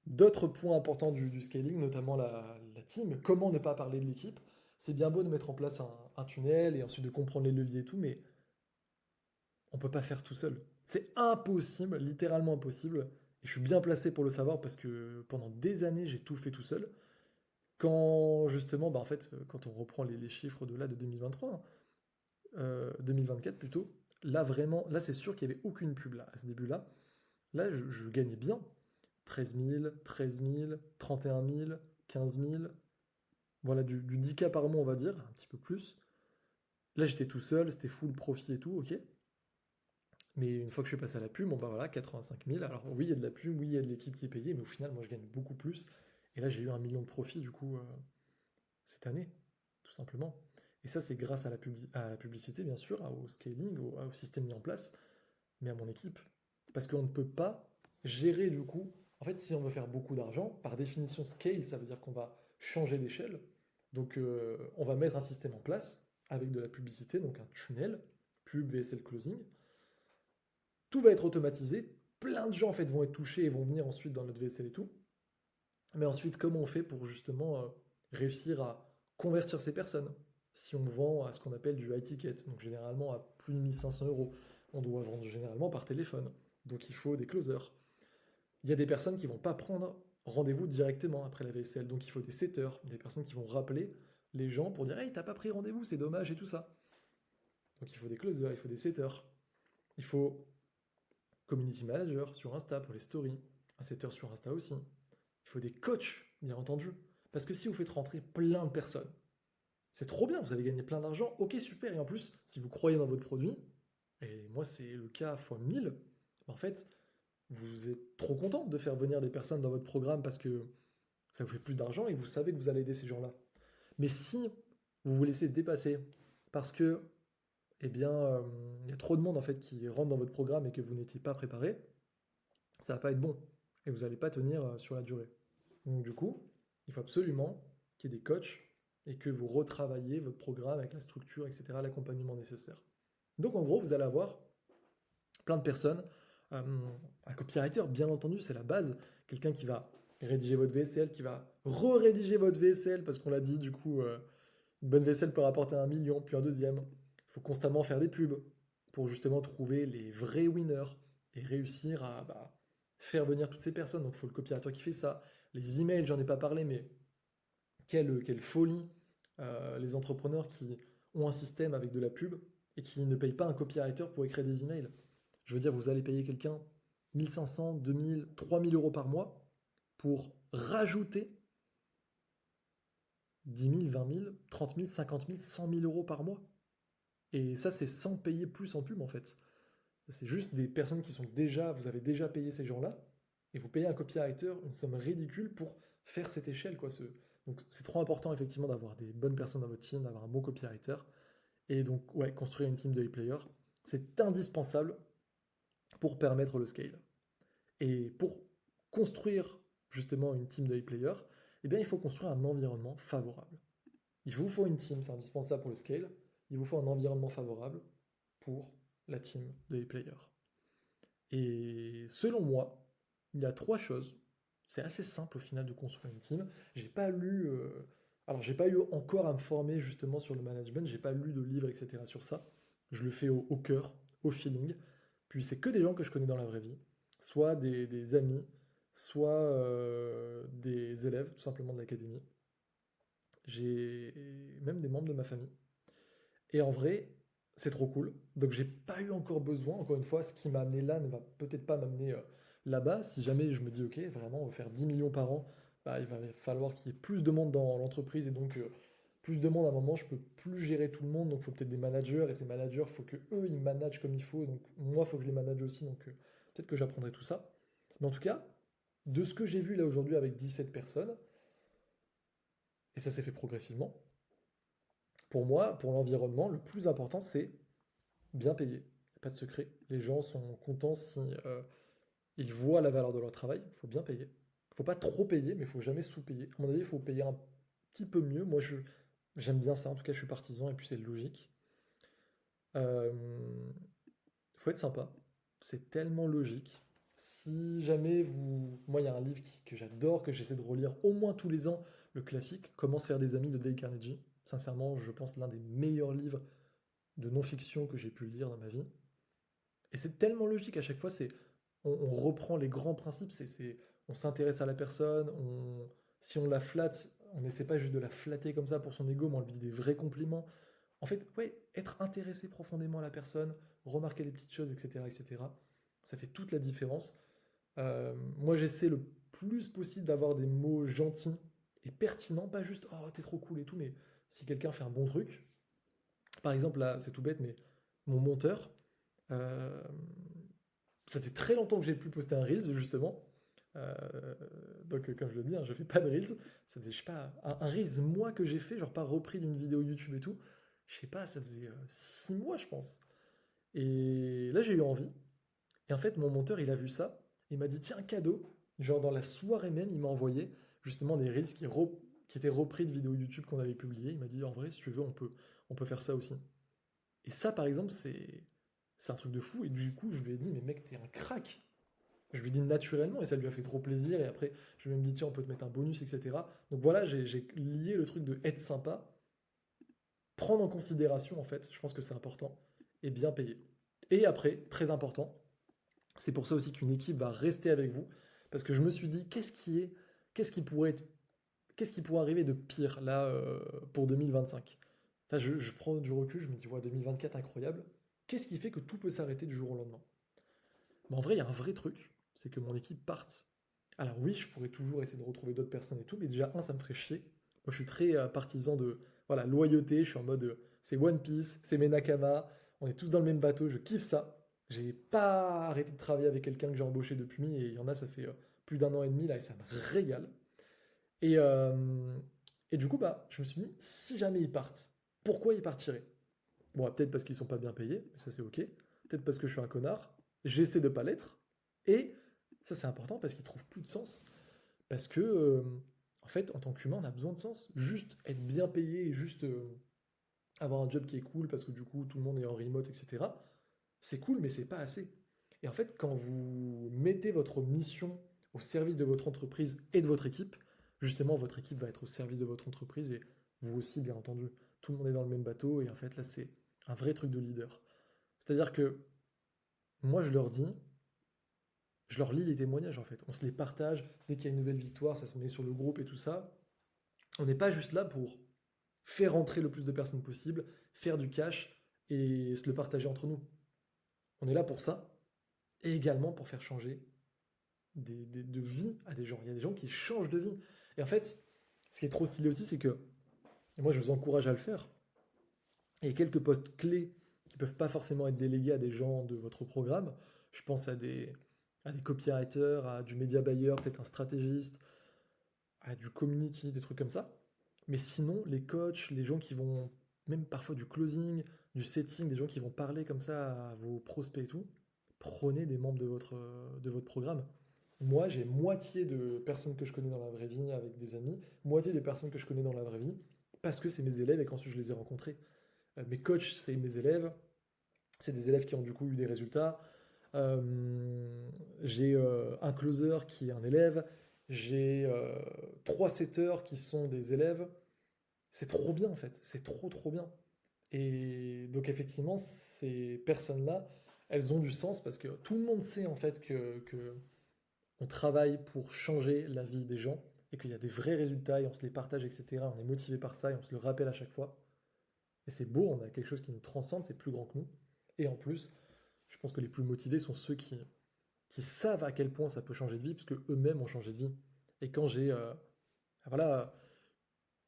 d'autres points importants du scaling, notamment la team. Comment ne pas parler de l'équipe? C'est bien beau de mettre en place un tunnel et ensuite de comprendre les leviers et tout, mais on ne peut pas faire tout seul. C'est impossible, littéralement impossible. Et je suis bien placé pour le savoir parce que pendant des années, j'ai tout fait tout seul. Quand justement, bah en fait, quand on reprend les chiffres de là de 2023, hein, 2024 plutôt, là vraiment, là c'est sûr qu'il n'y avait aucune pub là, à ce début-là. Là, je gagnais bien. 13 000, 13 000, 31 000, 15 000. Voilà, du 10K par mois, on va dire, un petit peu plus. Là, j'étais tout seul, c'était full profit et tout, ok. Mais une fois que je suis passé à la pub, bon bah voilà, 85 000. Alors oui, il y a de la pub, oui, il y a de l'équipe qui est payée, mais au final, moi, je gagne beaucoup plus. Et là, j'ai eu 1 million de profit, du coup, cette année. tout simplement. Et ça, c'est grâce à à la publicité, bien sûr, au scaling, au système mis en place, mais à mon équipe. Parce qu'on ne peut pas gérer du coup. En fait, si on veut faire beaucoup d'argent, par définition, scale, ça veut dire qu'on va changer d'échelle. Donc, on va mettre un système en place avec de la publicité, donc un tunnel, pub, VSL closing. Tout va être automatisé. Plein de gens en fait vont être touchés et vont venir ensuite dans notre VSL et tout. Mais ensuite, comment on fait pour justement réussir à convertir ces personnes? Si on vend à ce qu'on appelle du high ticket, donc généralement à plus de 1 500 euros, on doit vendre généralement par téléphone. Donc il faut des closers. Il y a des personnes qui vont pas prendre rendez-vous directement après la VSL, donc il faut des setters, des personnes qui vont rappeler les gens pour dire hey, t'as pas pris rendez-vous, c'est dommage et tout ça. Donc il faut des closers, il faut des setters, il faut community manager sur Insta pour les stories, un setter sur Insta aussi. Il faut des coachs, bien entendu. Parce que si vous faites rentrer plein de personnes, c'est trop bien, vous allez gagner plein d'argent, ok super, et en plus, si vous croyez dans votre produit, et moi c'est le cas fois 1000, en fait, vous êtes trop content de faire venir des personnes dans votre programme parce que ça vous fait plus d'argent et vous savez que vous allez aider ces gens-là. Mais si vous vous laissez dépasser parce que, eh bien, il y a trop de monde en fait qui rentre dans votre programme et que vous n'étiez pas préparé, ça va pas être bon et vous n'allez pas tenir sur la durée. Donc du coup, il faut absolument qu'il y ait des coachs et que vous retravaillez votre programme avec la structure, etc., l'accompagnement nécessaire. Donc en gros, vous allez avoir plein de personnes. Un copywriter, bien entendu, c'est la base. Quelqu'un qui va rédiger votre VSL, qui va re-rédiger votre VSL, parce qu'on l'a dit, du coup, une bonne VSL peut rapporter 1 million, puis un deuxième. Il faut constamment faire des pubs pour justement trouver les vrais winners et réussir à faire venir toutes ces personnes. Donc il faut le copywriter qui fait ça. Les emails, j'en ai pas parlé, mais quelle folie les entrepreneurs qui ont un système avec de la pub et qui ne payent pas un copywriter pour écrire des emails. Je veux dire, vous allez payer quelqu'un 1500, 2000, 3000 euros par mois pour rajouter 10 000, 20 000, 30 000, 50 000, 100 000 euros par mois. Et ça, c'est sans payer plus en pub en fait. C'est juste des personnes qui sont déjà, vous avez déjà payé ces gens-là, et vous payez un copywriter une somme ridicule pour faire cette échelle, quoi. Donc c'est trop important effectivement d'avoir des bonnes personnes dans votre team, d'avoir un bon copywriter, et donc ouais, construire une team de players, c'est indispensable pour permettre le scale. Et pour construire justement une team de players, eh bien il faut construire un environnement favorable. Il vous faut une team, c'est indispensable pour le scale, il vous faut un environnement favorable pour la team de players. Et selon moi, il y a 3 choses. C'est assez simple au final de construire une team. J'ai pas lu, alors j'ai pas eu encore à me former justement sur le management. J'ai pas lu de livres, etc. sur ça. Je le fais au cœur, au feeling. Puis c'est que des gens que je connais dans la vraie vie, soit des amis, soit des élèves tout simplement de l'académie. J'ai même des membres de ma famille. Et en vrai, c'est trop cool. Donc j'ai pas eu encore besoin, encore une fois, ce qui m'a amené là ne va peut-être pas m'amener là-bas. Si jamais je me dis, ok, vraiment, on va faire 10 millions par an, bah, il va falloir qu'il y ait plus de monde dans l'entreprise et donc plus de monde à un moment, je peux plus gérer tout le monde, donc il faut peut-être des managers et ces managers, il faut que eux ils managent comme il faut, et donc moi, il faut que je les manage aussi, donc peut-être que j'apprendrai tout ça. Mais en tout cas, de ce que j'ai vu là aujourd'hui avec 17 personnes, et ça s'est fait progressivement, pour moi, pour l'environnement, le plus important, c'est bien payé. Pas de secret. Les gens sont contents si ils voient la valeur de leur travail. Il faut bien payer. Il ne faut pas trop payer, mais il faut jamais sous-payer. À mon avis, il faut payer un petit peu mieux. Moi, j'aime bien ça. En tout cas, je suis partisan et puis c'est logique. Il faut être sympa. C'est tellement logique. Si jamais vous... Moi, il y a un livre que j'adore, que j'essaie de relire au moins tous les ans, le classique, Comment se faire des amis de Dale Carnegie. Sincèrement, je pense l'un des meilleurs livres de non-fiction que j'ai pu lire dans ma vie. Et c'est tellement logique à chaque fois, on reprend les grands principes, on s'intéresse à la personne, si on la flatte, on n'essaie pas juste de la flatter comme ça pour son ego, mais on lui dit des vrais compliments. En fait, ouais, être intéressé profondément à la personne, remarquer les petites choses, etc., etc., ça fait toute la différence. Moi, j'essaie le plus possible d'avoir des mots gentils et pertinents, pas juste «Oh, t'es trop cool» et tout, mais si quelqu'un fait un bon truc, par exemple, là, c'est tout bête, mais mon monteur, euh, ça fait très longtemps que j'ai pu poster un Reels, justement. Euh, donc, comme je le dis, hein, je fais pas de Reels. Ça faisait, je sais pas, un Reels, moi, que j'ai fait, genre pas repris d'une vidéo YouTube et tout. Je sais pas, ça faisait 6 mois, je pense. Et là, j'ai eu envie. Et en fait, mon monteur, il a vu ça. Il m'a dit, tiens, un cadeau. Genre, dans la soirée même, il m'a envoyé justement des Reels qui étaient repris de vidéos YouTube qu'on avait publiées. Il m'a dit, en vrai, si tu veux, on peut faire ça aussi. Et ça, par exemple, c'est un truc de fou. Et du coup, je lui ai dit, mais mec, t'es un crack. Je lui ai dit naturellement et ça lui a fait trop plaisir. Et après, je lui ai même dit, tiens, on peut te mettre un bonus, etc. Donc voilà, j'ai lié le truc de être sympa, prendre en considération, en fait, je pense que c'est important, et bien payer. Et après, très important, c'est pour ça aussi qu'une équipe va rester avec vous, parce que je me suis dit, qu'est-ce qui pourrait être, qu'est-ce qui pourrait arriver de pire là pour 2025? Enfin, je prends du recul, je me dis, ouais, 2024, incroyable. Qu'est-ce qui fait que tout peut s'arrêter du jour au lendemain? Mais en vrai, il y a un vrai truc, c'est que mon équipe parte. Alors oui, je pourrais toujours essayer de retrouver d'autres personnes et tout, mais déjà, un, ça me ferait chier. Moi, je suis très partisan de voilà, loyauté, je suis en mode, c'est One Piece, c'est mes Nakama, on est tous dans le même bateau, je kiffe ça. J'ai pas arrêté de travailler avec quelqu'un que j'ai embauché depuis, et il y en a, ça fait plus d'un an et demi, là, et ça me régale. Et, euh, et du coup, bah, je me suis dit, si jamais ils partent, pourquoi ils partiraient? Bon, peut-être parce qu'ils sont pas bien payés, mais ça c'est ok. Peut-être parce que je suis un connard. J'essaie de pas l'être. Et ça c'est important parce qu'ils trouvent plus de sens. Parce que, en fait, en tant qu'humain, on a besoin de sens. Juste être bien payé et juste avoir un job qui est cool parce que du coup tout le monde est en remote, etc. C'est cool, mais c'est pas assez. Et en fait, quand vous mettez votre mission au service de votre entreprise et de votre équipe, justement, votre équipe va être au service de votre entreprise et vous aussi, bien entendu. Tout le monde est dans le même bateau et en fait, là, c'est un vrai truc de leader. C'est-à-dire que moi, je leur dis, je leur lis les témoignages en fait. On se les partage. Dès qu'il y a une nouvelle victoire, ça se met sur le groupe et tout ça. On n'est pas juste là pour faire rentrer le plus de personnes possible, faire du cash et se le partager entre nous. On est là pour ça et également pour faire changer de vie à des gens. Il y a des gens qui changent de vie. Et en fait, ce qui est trop stylé aussi, c'est que, et moi je vous encourage à le faire, il y a quelques postes clés qui ne peuvent pas forcément être délégués à des gens de votre programme. Je pense à des copywriters, à du media buyer, peut-être un stratégiste, à du community, des trucs comme ça. Mais sinon, les coachs, les gens qui vont, même parfois du closing, du setting, des gens qui vont parler comme ça à vos prospects et tout, prenez des membres de votre programme. Moi, j'ai moitié de personnes que je connais dans la vraie vie avec des amis, moitié des personnes que je connais dans la vraie vie, parce que c'est mes élèves et qu'ensuite je les ai rencontrés. Mes coachs, c'est mes élèves, c'est des élèves qui ont du coup eu des résultats. J'ai un closer qui est un élève, j'ai trois setters qui sont des élèves. C'est trop bien en fait, c'est trop trop bien. Et donc effectivement, ces personnes-là, elles ont du sens parce que tout le monde sait en fait que on travaille pour changer la vie des gens et qu'il y a des vrais résultats et on se les partage, etc. On est motivé par ça et on se le rappelle à chaque fois. Et c'est beau, on a quelque chose qui nous transcende, c'est plus grand que nous. Et en plus, je pense que les plus motivés sont ceux qui savent à quel point ça peut changer de vie, parce que eux-mêmes ont changé de vie. Et quand j'ai, voilà,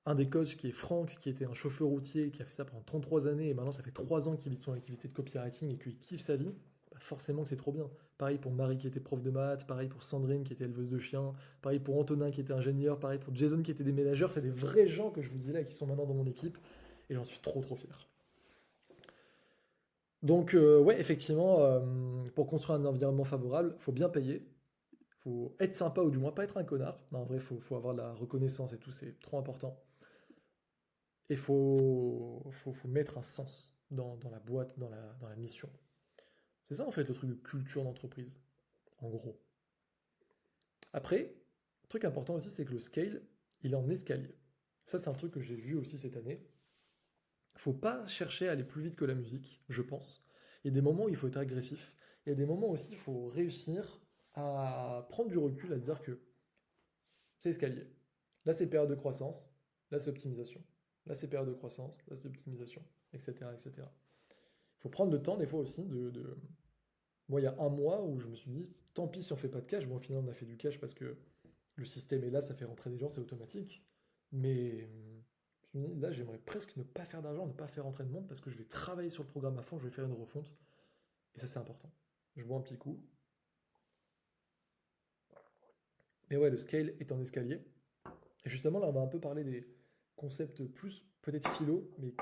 un des coachs qui est Franck, qui était un chauffeur routier, qui a fait ça pendant 33 années, et maintenant ça fait 3 ans qu'il vit de son activité de copywriting et qu'il kiffe sa vie, bah forcément que c'est trop bien. Pareil pour Marie qui était prof de maths, pareil pour Sandrine qui était éleveuse de chiens, pareil pour Antonin qui était ingénieur, pareil pour Jason qui était déménageur, c'est des vrais gens que je vous dis là qui sont maintenant dans mon équipe, et j'en suis trop trop fier. Donc ouais, effectivement, pour construire un environnement favorable, faut bien payer, faut être sympa ou du moins pas être un connard. Non, en vrai, faut avoir la reconnaissance et tout, c'est trop important. Et faut mettre un sens dans la boîte, dans la mission. C'est ça en fait le truc de culture d'entreprise, en gros. Après, truc important aussi, c'est que le scale, il est en escalier. Ça, c'est un truc que j'ai vu aussi cette année. Faut pas chercher à aller plus vite que la musique, je pense. Il y a des moments où il faut être agressif. Il y a des moments aussi, il faut réussir à prendre du recul, à se dire que c'est escalier. Là, c'est période de croissance. Là, c'est optimisation. Là, c'est période de croissance. Là, c'est optimisation, etc., etc. Il faut prendre le temps, des fois aussi, Moi, il y a un mois où je me suis dit, tant pis si on fait pas de cash. Bon, au final, on a fait du cash parce que le système est là, ça fait rentrer des gens, c'est automatique. Mais je me dis, là, j'aimerais presque ne pas faire d'argent, ne pas faire rentrer de monde parce que je vais travailler sur le programme à fond, je vais faire une refonte. Et ça, c'est important. Je bois un petit coup. Mais ouais, le scale est en escalier. Et justement, là, on va un peu parler des concepts plus peut-être philo, mais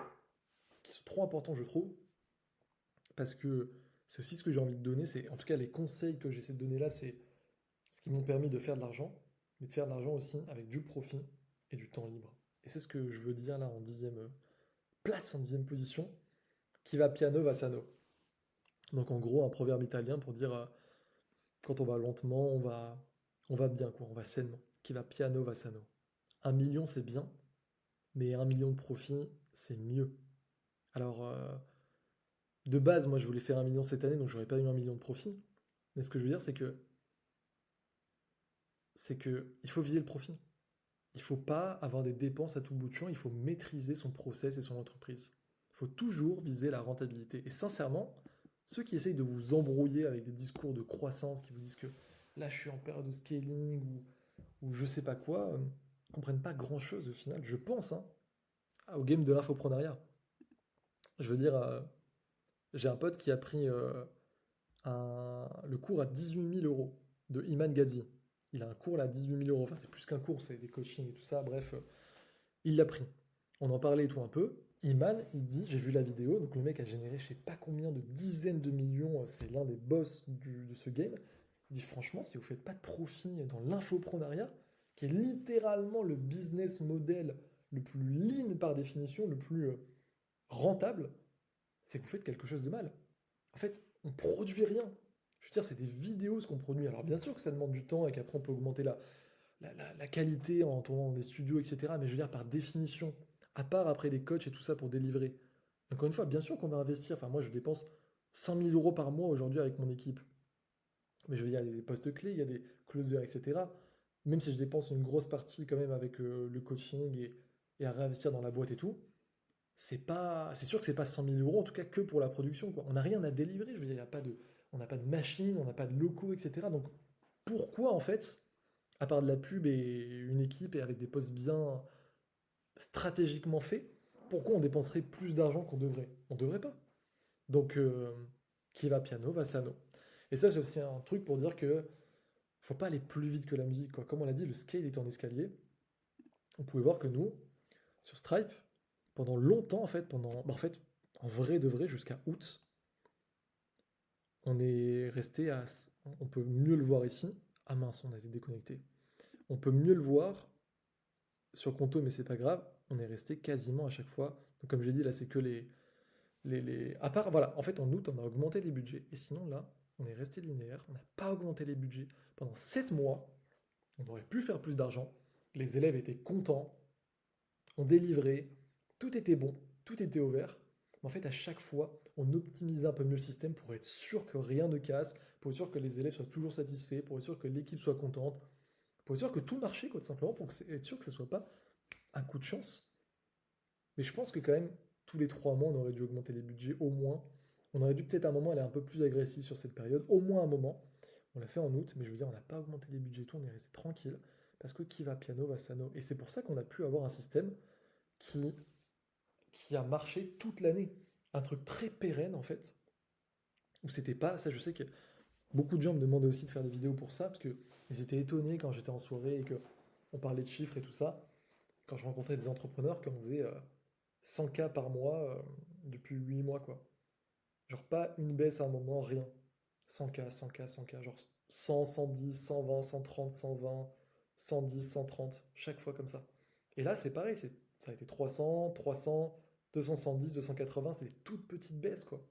qui sont trop importants, je trouve, parce que c'est aussi ce que j'ai envie de donner. C'est, en tout cas, les conseils que j'essaie de donner là, c'est ce qui m'ont permis de faire de l'argent, mais de faire de l'argent aussi avec du profit et du temps libre. Et c'est ce que je veux dire là en dixième place, en dixième position. Qui va piano va sano. Donc en gros, un proverbe italien pour dire quand on va lentement, on va bien, quoi, on va sainement. Qui va piano va sano. 1 million, c'est bien, mais 1 million de profit, c'est mieux. Alors, de base, moi, je voulais faire 1 million cette année, donc j'aurais pas eu 1 million de profit. Mais ce que je veux dire, c'est que il faut viser le profit. Il faut pas avoir des dépenses à tout bout de champ, il faut maîtriser son process et son entreprise. Il faut toujours viser la rentabilité. Et sincèrement, ceux qui essayent de vous embrouiller avec des discours de croissance, qui vous disent que là je suis en période de scaling ou je sais pas quoi, comprennent pas grand-chose au final, je pense, hein, au game de l'infoprenariat. Je veux dire, j'ai un pote qui a pris le cours à 18 000 € de Iman Gadzhi. Il a un cours là à 18 000 €, enfin c'est plus qu'un cours, c'est des coachings et tout ça, bref, il l'a pris. On en parlait et tout un peu. Iman, il dit, j'ai vu la vidéo, donc le mec a généré je sais pas combien de dizaines de millions, c'est l'un des boss de ce game. Il dit franchement, si vous faites pas de profit dans l'infoprenariat, qui est littéralement le business model le plus lean par définition, le plus rentable, c'est que vous faites quelque chose de mal. En fait, on produit rien. Je veux dire, c'est des vidéos ce qu'on produit. Alors bien sûr que ça demande du temps et qu'après on peut augmenter la qualité en tournant dans des studios, etc. Mais je veux dire, par définition, à part après des coachs et tout ça pour délivrer. Encore une fois, bien sûr qu'on va investir. Enfin, moi, je dépense 100 000 € par mois aujourd'hui avec mon équipe. Mais je veux dire, il y a des postes clés, il y a des closers, etc. Même si je dépense une grosse partie quand même avec le coaching et à réinvestir dans la boîte et tout, c'est sûr que c'est pas 100 000 € en tout cas que pour la production, quoi. On n'a rien à délivrer. Je veux dire, il y a pas de, on n'a pas de machine, on n'a pas de locaux, etc. Donc pourquoi en fait, à part de la pub et une équipe et avec des postes bien stratégiquement faits, pourquoi on dépenserait plus d'argent qu'on devrait? On devrait pas. Donc, qui va piano va sano. Et ça, c'est aussi un truc pour dire que faut pas aller plus vite que la musique, quoi. Comme on l'a dit, le scale est en escalier. On pouvait voir que nous, sur Stripe, pendant longtemps, en fait, en fait, en vrai de vrai, jusqu'à août, on est resté à. On peut mieux le voir ici. Ah mince, on a été déconnecté. On peut mieux le voir sur Conto, mais c'est pas grave. On est resté quasiment à chaque fois. Donc, comme j'ai dit, là, c'est que À part, voilà, en fait, en août, on a augmenté les budgets. Et sinon, là, on est resté linéaire. On n'a pas augmenté les budgets. Pendant 7 mois, on aurait pu faire plus d'argent. Les élèves étaient contents. On délivrait. Tout était bon. Tout était ouvert. Mais en fait, à chaque fois, on optimisait un peu mieux le système pour être sûr que rien ne casse, pour être sûr que les élèves soient toujours satisfaits, pour être sûr que l'équipe soit contente, pour être sûr que tout marchait, quoi, tout simplement, pour être sûr que ce ne soit pas un coup de chance. Mais je pense que quand même, tous les 3 mois, on aurait dû augmenter les budgets au moins. On aurait dû peut-être à un moment aller un peu plus agressif sur cette période, au moins un moment. On l'a fait en août, mais je veux dire, on n'a pas augmenté les budgets et tout, on est resté tranquille. Parce que qui va piano va sano. Et c'est pour ça qu'on a pu avoir un système qui, qui a marché toute l'année. Un truc très pérenne en fait, où c'était pas. Ça, je sais que beaucoup de gens me demandaient aussi de faire des vidéos pour ça, parce qu'ils étaient étonnés quand j'étais en soirée et que on parlait de chiffres et tout ça. Quand je rencontrais des entrepreneurs, qu'on faisait 100K par mois depuis 8 mois, quoi. Genre pas une baisse à un moment, rien. 100K, 100K, 100K, genre 100, 110, 120, 130, 120, 110, 130, chaque fois comme ça. Et là, c'est pareil, ça a été 300, 300, 270, 280, c'est des toutes petites baisses, quoi.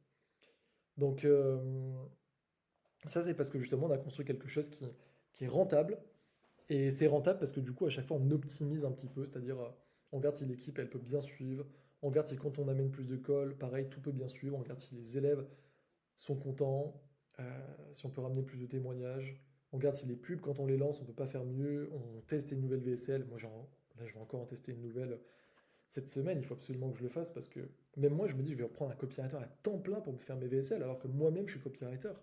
Donc, ça, c'est parce que justement, on a construit quelque chose qui est rentable. Et c'est rentable parce que du coup, à chaque fois, on optimise un petit peu, c'est-à-dire, on regarde si l'équipe, elle peut bien suivre, on regarde si quand on amène plus de calls, pareil, tout peut bien suivre, on regarde si les élèves sont contents, si on peut ramener plus de témoignages, on regarde si les pubs, quand on les lance, on peut pas faire mieux, on teste une nouvelle VSL. Moi, là, je vais encore en tester une nouvelle cette semaine, il faut absolument que je le fasse parce que même moi, je me dis, je vais reprendre un copywriter à temps plein pour me faire mes VSL, alors que moi-même, je suis copywriter.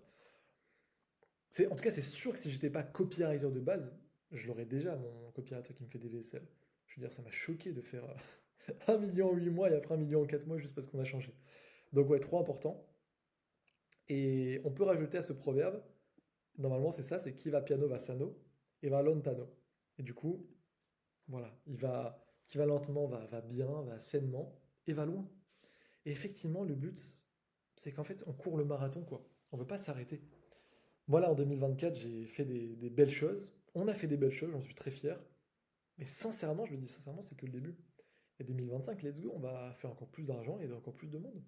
En tout cas, c'est sûr que si j'étais pas copywriter de base, je l'aurais déjà, mon copywriter qui me fait des VSL. Je veux dire, ça m'a choqué de faire 1 million en 8 mois et après 1 million en 4 mois juste parce qu'on a changé. Donc ouais, trop important. Et on peut rajouter à ce proverbe, normalement c'est ça, c'est qui va piano va sano. et va lontano. Et du coup, voilà, il va, qui va lentement, va bien, va sainement, et va loin. Et effectivement, le but, c'est qu'en fait, on court le marathon, quoi. On veut pas s'arrêter. Moi, là, en 2024, j'ai fait des belles choses. On a fait des belles choses, j'en suis très fier. Mais sincèrement, je le dis sincèrement, c'est que le début. Et 2025, let's go, on va faire encore plus d'argent et encore plus de monde.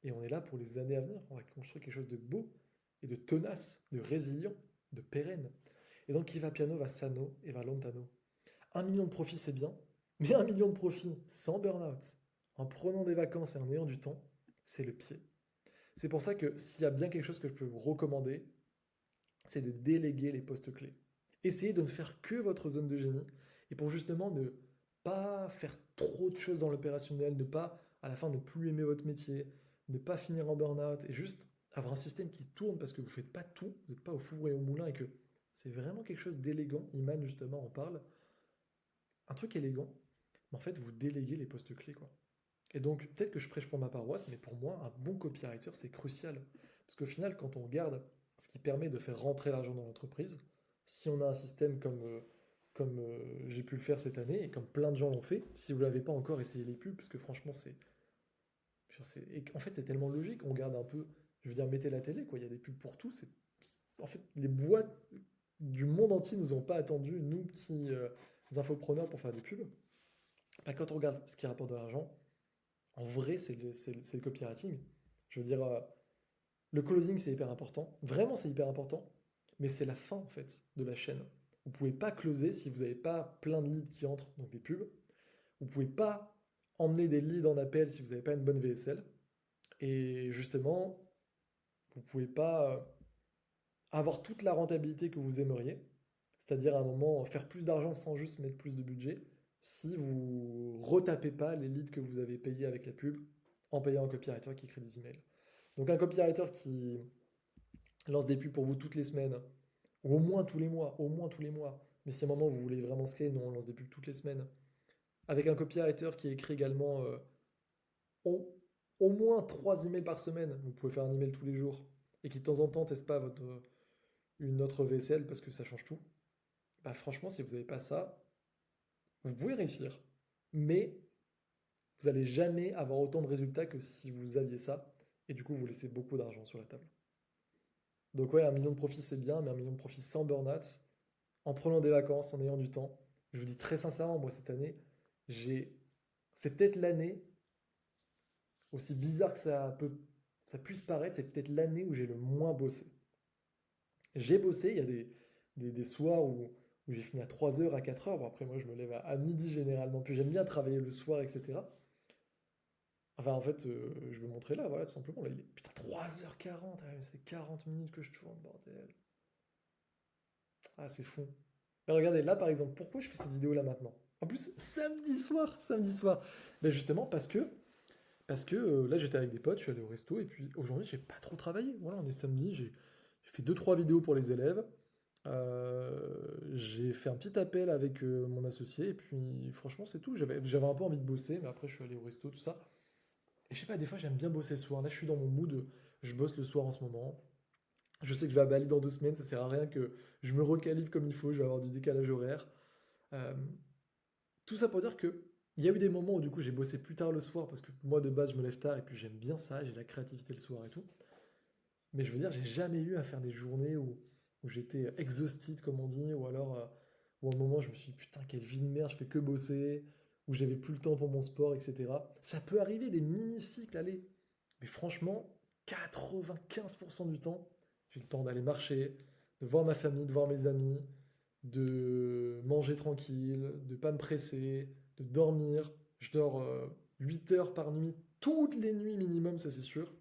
Et on est là pour les années à venir. On va construire quelque chose de beau et de tenace, de résilient, de pérenne. Et donc, qui va piano va sano et va lontano. 1 million de profits, c'est bien, mais 1 million de profits sans burn-out, en prenant des vacances et en ayant du temps, c'est le pied. C'est pour ça que s'il y a bien quelque chose que je peux vous recommander, c'est de déléguer les postes clés. Essayez de ne faire que votre zone de génie et pour justement ne pas faire trop de choses dans l'opérationnel, ne pas à la fin ne plus aimer votre métier, ne pas finir en burn-out et juste avoir un système qui tourne parce que vous ne faites pas tout, vous n'êtes pas au four et au moulin et que c'est vraiment quelque chose d'élégant. Iman justement en parle. Un truc élégant, mais en fait vous déléguez les postes clés quoi. Et donc peut-être que je prêche pour ma paroisse, mais pour moi un bon copywriter c'est crucial. Parce qu'au final quand on regarde ce qui permet de faire rentrer l'argent dans l'entreprise, si on a un système comme j'ai pu le faire cette année et comme plein de gens l'ont fait, si vous ne l'avez pas encore essayé les pubs, parce que franchement et en fait c'est tellement logique, on regarde un peu, je veux dire mettez la télé quoi, il y a des pubs pour tout, en fait les boîtes du monde entier nous ont pas attendu, nous petits infopreneurs pour faire des pubs. Bah, quand on regarde ce qui rapporte de l'argent, en vrai, c'est le copywriting. Je veux dire, le closing, c'est hyper important. Vraiment, c'est hyper important. Mais c'est la fin, en fait, de la chaîne. Vous pouvez pas closer si vous n'avez pas plein de leads qui entrent, donc des pubs. Vous pouvez pas emmener des leads en appel si vous n'avez pas une bonne VSL. Et justement, vous pouvez pas avoir toute la rentabilité que vous aimeriez. C'est-à-dire à un moment faire plus d'argent sans juste mettre plus de budget si vous retapez pas les leads que vous avez payés avec la pub en payant un copywriter qui écrit des emails. Donc un copywriter qui lance des pubs pour vous toutes les semaines, ou au moins tous les mois, mais si à un moment vous voulez vraiment scaler, nous on lance des pubs toutes les semaines, avec un copywriter qui écrit également au, au moins 3 emails par semaine, vous pouvez faire un email tous les jours, et qui de temps en temps teste pas une autre VSL parce que ça change tout, bah franchement si vous n'avez pas ça, vous pouvez réussir, mais vous n'allez jamais avoir autant de résultats que si vous aviez ça, et du coup vous laissez beaucoup d'argent sur la table. Donc ouais, 1 million de profits c'est bien, mais 1 million de profits sans burn-out, en prenant des vacances, en ayant du temps. Je vous dis très sincèrement, moi cette année, j'ai, c'est peut-être l'année, aussi bizarre que ça puisse paraître, c'est peut-être l'année où j'ai le moins bossé. J'ai bossé, il y a des soirs où j'ai fini à 3 heures, à 4 heures. Bon, après, moi, je me lève à midi généralement. Puis j'aime bien travailler le soir, etc. Enfin, en fait, je vais montrer là, voilà, tout simplement. Là, il est, putain, 3h40. Ah, mais c'est 40 minutes que je tourne, bordel. Ah, c'est fou. Mais regardez, là, par exemple, pourquoi je fais cette vidéo là maintenant? En plus, samedi soir, samedi soir. Ben justement, parce que là, j'étais avec des potes, je suis allé au resto, et puis aujourd'hui, j'ai pas trop travaillé. Voilà, on est samedi, j'ai fait deux trois vidéos pour les élèves. J'ai fait un petit appel avec mon associé, et puis franchement, c'est tout. J'avais un peu envie de bosser, mais après, je suis allé au resto, tout ça. Et je sais pas, des fois, j'aime bien bosser le soir. Là, je suis dans mon mood, je bosse le soir en ce moment. Je sais que je vais à Bali dans 2 semaines, ça sert à rien que je me recalibre comme il faut, je vais avoir du décalage horaire. Euh, tout ça pour dire que il y a eu des moments où du coup j'ai bossé plus tard le soir parce que moi de base je me lève tard et puis j'aime bien ça, j'ai la créativité le soir et tout. Mais je veux dire, j'ai jamais eu à faire des journées où j'étais exhausted comme on dit, ou alors où à un moment je me suis dit putain quelle vie de merde, je fais que bosser, où j'avais plus le temps pour mon sport, etc. Ça peut arriver des mini-cycles, allez. Mais franchement, 95% du temps, j'ai le temps d'aller marcher, de voir ma famille, de voir mes amis, de manger tranquille, de pas me presser, de dormir. Je dors 8 heures par nuit, toutes les nuits minimum, ça c'est sûr.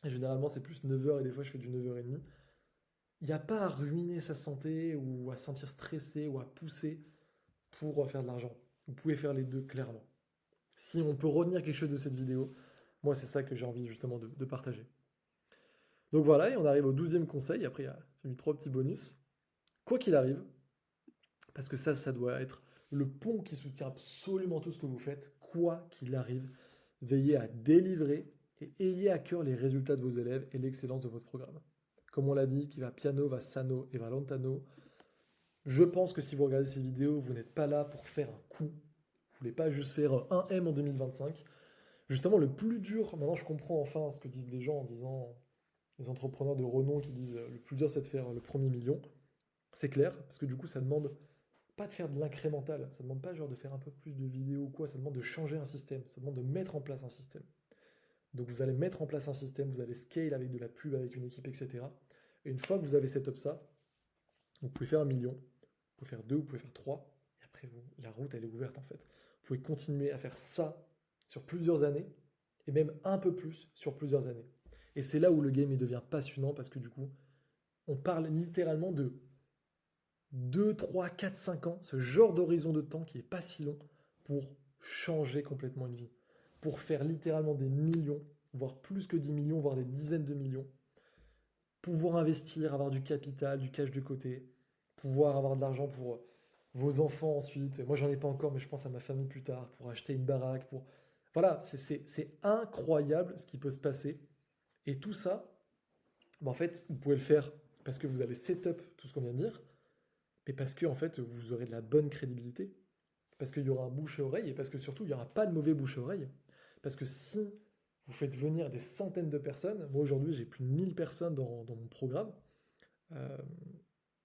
Et généralement, c'est plus 9 heures et des fois, je fais du 9h30. Il n'y a pas à ruiner sa santé ou à se sentir stressé ou à pousser pour faire de l'argent. Vous pouvez faire les deux clairement. Si on peut retenir quelque chose de cette vidéo, moi, c'est ça que j'ai envie justement de partager. Donc voilà, et on arrive au 12e conseil. Après, j'ai mis trois petits bonus. Quoi qu'il arrive, parce que ça doit être le pont qui soutient absolument tout ce que vous faites, quoi qu'il arrive, veillez à délivrer et ayez à cœur les résultats de vos élèves et l'excellence de votre programme. Comme on l'a dit, qui va piano, va sano et va lontano. Je pense que si vous regardez ces vidéos, vous n'êtes pas là pour faire un coup. Vous voulez pas juste faire un M en 2025. Justement, le plus dur, maintenant je comprends enfin ce que disent les gens en disant, les entrepreneurs de renom qui disent le plus dur c'est de faire le premier million. C'est clair, parce que du coup ça demande pas de faire de l'incrémental, ça demande pas genre de faire un peu plus de vidéos ou quoi, ça demande de changer un système, ça demande de mettre en place un système. Donc vous allez mettre en place un système, vous allez scale avec de la pub, avec une équipe, etc. Et une fois que vous avez set up ça, vous pouvez faire un million, vous pouvez faire deux, vous pouvez faire trois, et après la route elle est ouverte en fait. Vous pouvez continuer à faire ça sur plusieurs années, et même un peu plus sur plusieurs années. Et c'est là où le game il devient passionnant parce que du coup, on parle littéralement de 2, 3, 4, 5 ans, ce genre d'horizon de temps qui est pas si long pour changer complètement une vie, pour faire littéralement des millions, voire plus que 10 millions, voire des dizaines de millions, pouvoir investir, avoir du capital, du cash de côté, pouvoir avoir de l'argent pour vos enfants ensuite. Moi, j'en ai pas encore, mais je pense à ma famille plus tard, pour acheter une baraque, pour... Voilà, c'est incroyable ce qui peut se passer. Et tout ça, bah, en fait, vous pouvez le faire parce que vous allez set up tout ce qu'on vient de dire, mais parce que en fait, vous aurez de la bonne crédibilité, parce qu'il y aura un bouche à oreille, et parce que surtout, il n'y aura pas de mauvais bouche à oreille. Parce que si vous faites venir des centaines de personnes, moi aujourd'hui j'ai plus de 1000 personnes dans mon programme, euh,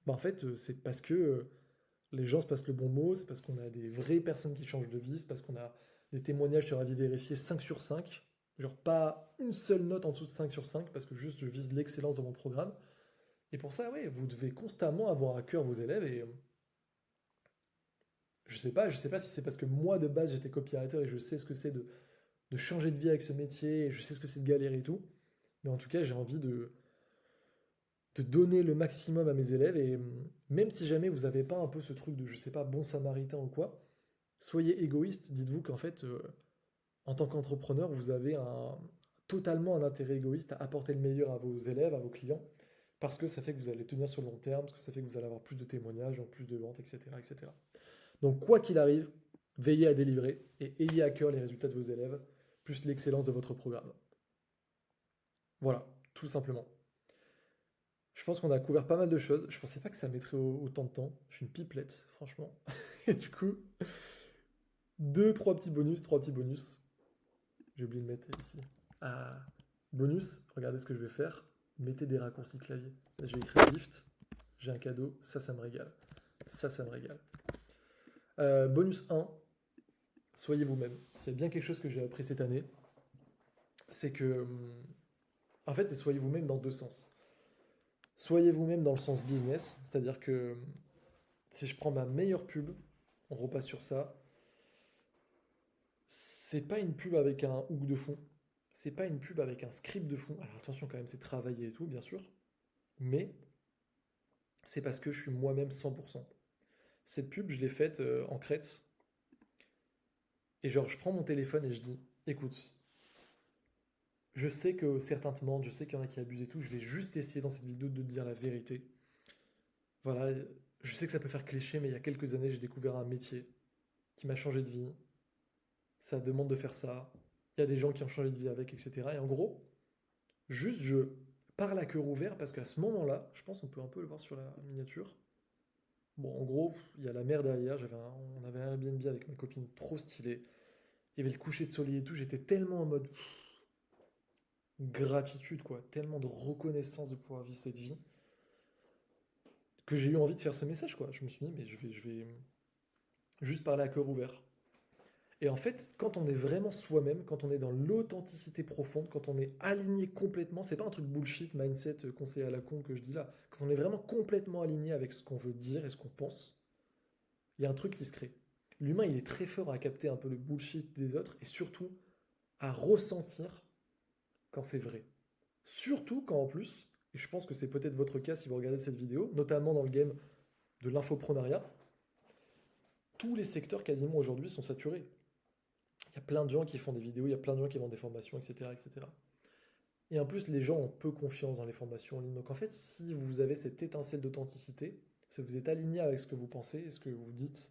bah, en fait, c'est parce que les gens se passent le bon mot, c'est parce qu'on a des vraies personnes qui changent de vie, c'est parce qu'on a des témoignages sur avis vérifié 5 sur 5, genre pas une seule note en dessous de 5 sur 5, parce que juste je vise l'excellence dans mon programme. Et pour ça, ouais, vous devez constamment avoir à cœur vos élèves, et je sais pas si c'est parce que moi de base j'étais copywriter et je sais ce que c'est de changer de vie avec ce métier, et je sais ce que c'est de galérer et tout, mais en tout cas j'ai envie de donner le maximum à mes élèves, et même si jamais vous n'avez pas un peu ce truc de, je sais pas, bon samaritain ou quoi, soyez égoïste, dites-vous qu'en fait, en tant qu'entrepreneur, vous avez totalement un intérêt égoïste à apporter le meilleur à vos élèves, à vos clients, parce que ça fait que vous allez tenir sur le long terme, parce que ça fait que vous allez avoir plus de témoignages, donc plus de ventes, etc., etc. Donc quoi qu'il arrive, veillez à délivrer et ayez à cœur les résultats de vos élèves, plus l'excellence de votre programme. Voilà, tout simplement. Je pense qu'on a couvert pas mal de choses. Je pensais pas que ça mettrait autant de temps. Je suis une pipelette, franchement. Et du coup, trois petits bonus. J'ai oublié de mettre ici. Ah, bonus, regardez ce que je vais faire. Mettez des raccourcis clavier. Là, je vais écrire gift. J'ai un cadeau. Ça me régale. Ça me régale. Bonus 1, soyez vous-même. S'il y a bien quelque chose que j'ai appris cette année, c'est que, en fait, c'est soyez vous-même dans deux sens. Soyez vous-même dans le sens business, c'est-à-dire que si je prends ma meilleure pub, on repasse sur ça, c'est pas une pub avec un hook de fond, c'est pas une pub avec un script de fond. Alors attention quand même, c'est travaillé et tout, bien sûr, mais c'est parce que je suis moi-même 100%. Cette pub, je l'ai faite en Crète, et genre, je prends mon téléphone et je dis, écoute, je sais que certains te mentent, je sais qu'il y en a qui abusent et tout, je vais juste essayer dans cette vidéo de te dire la vérité. Voilà, je sais que ça peut faire cliché, mais il y a quelques années, j'ai découvert un métier qui m'a changé de vie. Ça demande de faire ça. Il y a des gens qui ont changé de vie avec, etc. Et en gros, juste je parle à cœur ouvert parce qu'à ce moment-là, je pense qu'on peut un peu le voir sur la miniature. Bon, en gros, il y a la mer derrière. On avait un Airbnb avec ma copine trop stylé. Il y avait le coucher de soleil et tout. J'étais tellement en mode gratitude, quoi. Tellement de reconnaissance de pouvoir vivre cette vie que j'ai eu envie de faire ce message, quoi. Je me suis dit, mais je vais juste parler à cœur ouvert. Et en fait, quand on est vraiment soi-même, quand on est dans l'authenticité profonde, quand on est aligné complètement, c'est pas un truc bullshit, mindset, conseil à la con que je dis là. Quand on est vraiment complètement aligné avec ce qu'on veut dire et ce qu'on pense, il y a un truc qui se crée. L'humain, il est très fort à capter un peu le bullshit des autres et surtout à ressentir quand c'est vrai. Surtout quand en plus, et je pense que c'est peut-être votre cas si vous regardez cette vidéo, notamment dans le game de l'infoprenariat, tous les secteurs quasiment aujourd'hui sont saturés. Il y a plein de gens qui font des vidéos, il y a plein de gens qui vendent des formations, etc., etc. Et en plus, les gens ont peu confiance dans les formations en ligne. Donc en fait, si vous avez cette étincelle d'authenticité, si vous êtes aligné avec ce que vous pensez et ce que vous dites,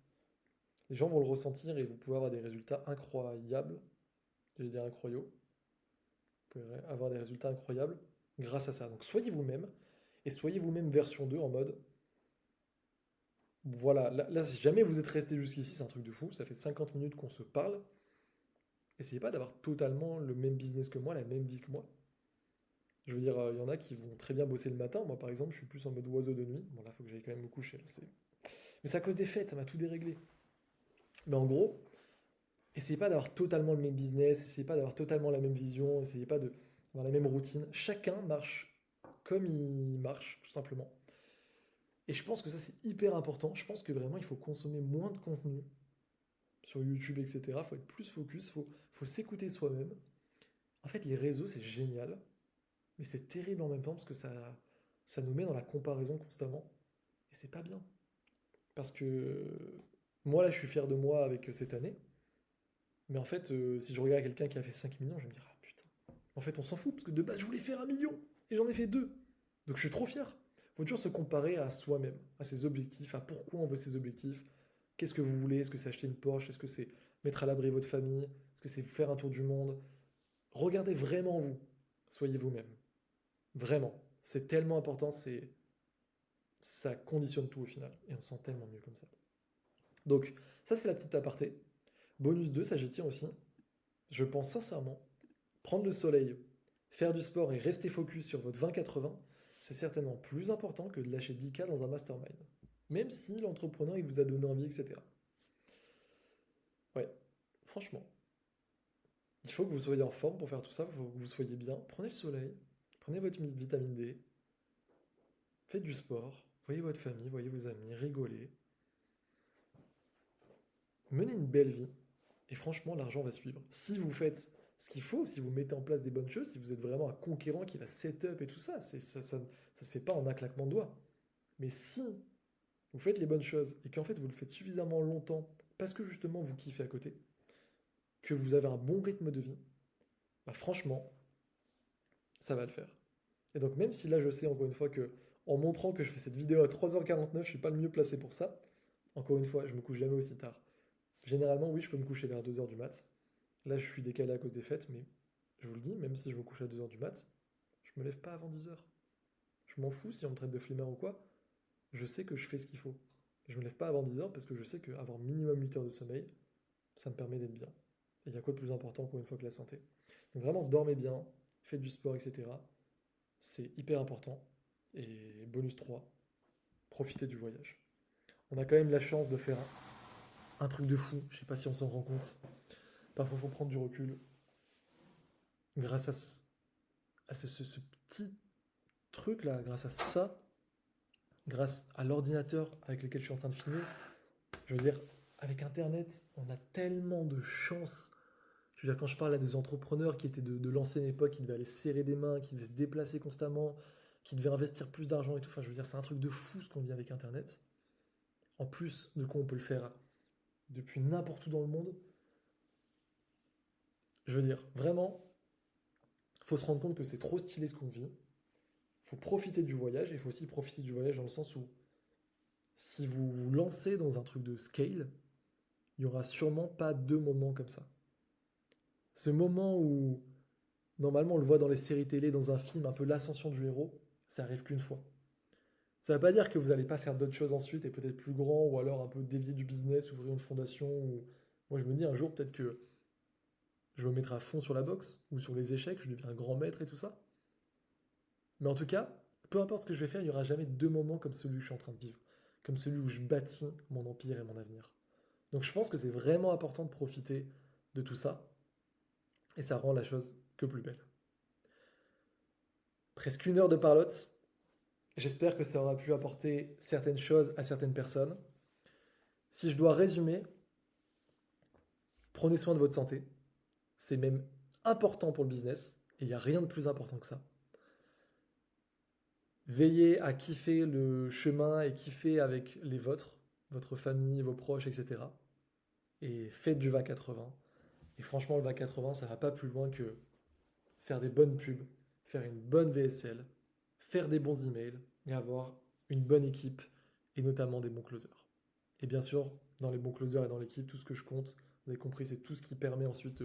les gens vont le ressentir et vous pouvez avoir des résultats incroyables. Je vais dire incroyaux. Vous pouvez avoir des résultats incroyables grâce à ça. Donc soyez vous-même et soyez vous-même version 2 en mode Voilà, là, si jamais vous êtes resté jusqu'ici, c'est un truc de fou. Ça fait 50 minutes qu'on se parle. Essayez pas d'avoir totalement le même business que moi, la même vie que moi. Je veux dire, il y en a qui vont très bien bosser le matin. Moi, par exemple, je suis plus en mode oiseau de nuit. Bon, là, il faut que j'aille quand même me coucher. Là, mais c'est à cause des fêtes, ça m'a tout déréglé. Mais en gros, essayez pas d'avoir totalement le même business, essayez pas d'avoir totalement la même vision, essayez pas d'avoir la même routine. Chacun marche comme il marche, tout simplement. Et je pense que ça, c'est hyper important. Je pense que vraiment, il faut consommer moins de contenu sur YouTube, etc. Il faut être plus focus, faut s'écouter soi-même. En fait, les réseaux, c'est génial, mais c'est terrible en même temps parce que ça nous met dans la comparaison constamment. Et c'est pas bien. Parce que moi, là, je suis fier de moi avec cette année. Mais en fait, si je regarde quelqu'un qui a fait 5 millions, je vais me dire, ah putain. En fait, on s'en fout, parce que de base, je voulais faire 1 million. Et j'en ai fait 2. Donc je suis trop fier. Faut toujours se comparer à soi-même, à ses objectifs, à pourquoi on veut ses objectifs. Qu'est-ce que vous voulez? Est-ce que c'est acheter une Porsche? Est-ce que c'est mettre à l'abri votre famille? Est-ce que c'est faire un tour du monde? Regardez vraiment vous. Soyez vous-même. Vraiment. C'est tellement important, ça conditionne tout au final. Et on se sent tellement mieux comme ça. Donc, ça, c'est la petite aparté. Bonus 2, ça j'y tiens aussi. Je pense sincèrement, prendre le soleil, faire du sport et rester focus sur votre 20-80, c'est certainement plus important que de lâcher 10K dans un mastermind. Même si l'entrepreneur il vous a donné envie, etc. Ouais, franchement, il faut que vous soyez en forme pour faire tout ça, il faut que vous soyez bien. Prenez le soleil, prenez votre vitamine D, faites du sport, voyez votre famille, voyez vos amis, rigolez, menez une belle vie. Et franchement, l'argent va suivre. Si vous faites ce qu'il faut, si vous mettez en place des bonnes choses, si vous êtes vraiment un conquérant qui va set up et tout ça, ça se fait pas en un claquement de doigts. Mais si vous faites les bonnes choses et qu'en fait vous le faites suffisamment longtemps parce que justement vous kiffez à côté, que vous avez un bon rythme de vie, bah franchement, ça va le faire. Et donc même si là je sais encore une fois que en montrant que je fais cette vidéo à 3h49, je suis pas le mieux placé pour ça, encore une fois, je me couche jamais aussi tard. Généralement, oui, je peux me coucher vers 2h du mat. Là, je suis décalé à cause des fêtes, mais je vous le dis, même si je me couche à 2h du mat, je me lève pas avant 10h. Je m'en fous si on me traite de flemmard ou quoi, je sais que je fais ce qu'il faut. Je me lève pas avant 10h parce que je sais qu'avoir minimum 8 heures de sommeil, ça me permet d'être bien. Et il y a quoi de plus important encore une fois que la santé. Donc vraiment, dormez bien, faites du sport, etc. C'est hyper important. Et bonus 3, profitez du voyage. On a quand même la chance de faire un truc de fou, je sais pas si on s'en rend compte. Parfois, il faut prendre du recul. Grâce à ce petit truc là, grâce à ça, grâce à l'ordinateur avec lequel je suis en train de filmer, je veux dire, avec Internet, on a tellement de chance. Je veux dire, quand je parle à des entrepreneurs qui étaient de l'ancienne époque, qui devaient aller serrer des mains, qui devaient se déplacer constamment, qui devaient investir plus d'argent et tout, enfin, je veux dire, c'est un truc de fou ce qu'on vit avec Internet. En plus de quoi on peut le faire depuis n'importe où dans le monde. Je veux dire, vraiment, il faut se rendre compte que c'est trop stylé ce qu'on vit. Il faut profiter du voyage, et il faut aussi profiter du voyage dans le sens où si vous vous lancez dans un truc de scale, il n'y aura sûrement pas deux moments comme ça. Ce moment où, normalement, on le voit dans les séries télé, dans un film, un peu l'ascension du héros, ça arrive qu'une fois. Ça ne veut pas dire que vous n'allez pas faire d'autres choses ensuite et peut-être plus grand, ou alors un peu dévier du business, ouvrir une fondation. Moi, je me dis un jour, peut-être que je me mettrai à fond sur la boxe ou sur les échecs, je deviens un grand maître et tout ça. Mais en tout cas, peu importe ce que je vais faire, il n'y aura jamais deux moments comme celui que je suis en train de vivre, comme celui où je bâtis mon empire et mon avenir. Donc je pense que c'est vraiment important de profiter de tout ça, et ça rend la chose que plus belle. Presque 1 heure de parlotte. J'espère que ça aura pu apporter certaines choses à certaines personnes. Si je dois résumer, prenez soin de votre santé. C'est même important pour le business, et il n'y a rien de plus important que ça. Veillez à kiffer le chemin et kiffer avec les vôtres, votre famille, vos proches, etc. Et faites du 20-80. Et franchement, le 20-80, ça va pas plus loin que faire des bonnes pubs, faire une bonne VSL, faire des bons emails et avoir une bonne équipe et notamment des bons closers. Et bien sûr, dans les bons closers et dans l'équipe, tout ce que je compte, vous avez compris, c'est tout ce qui permet ensuite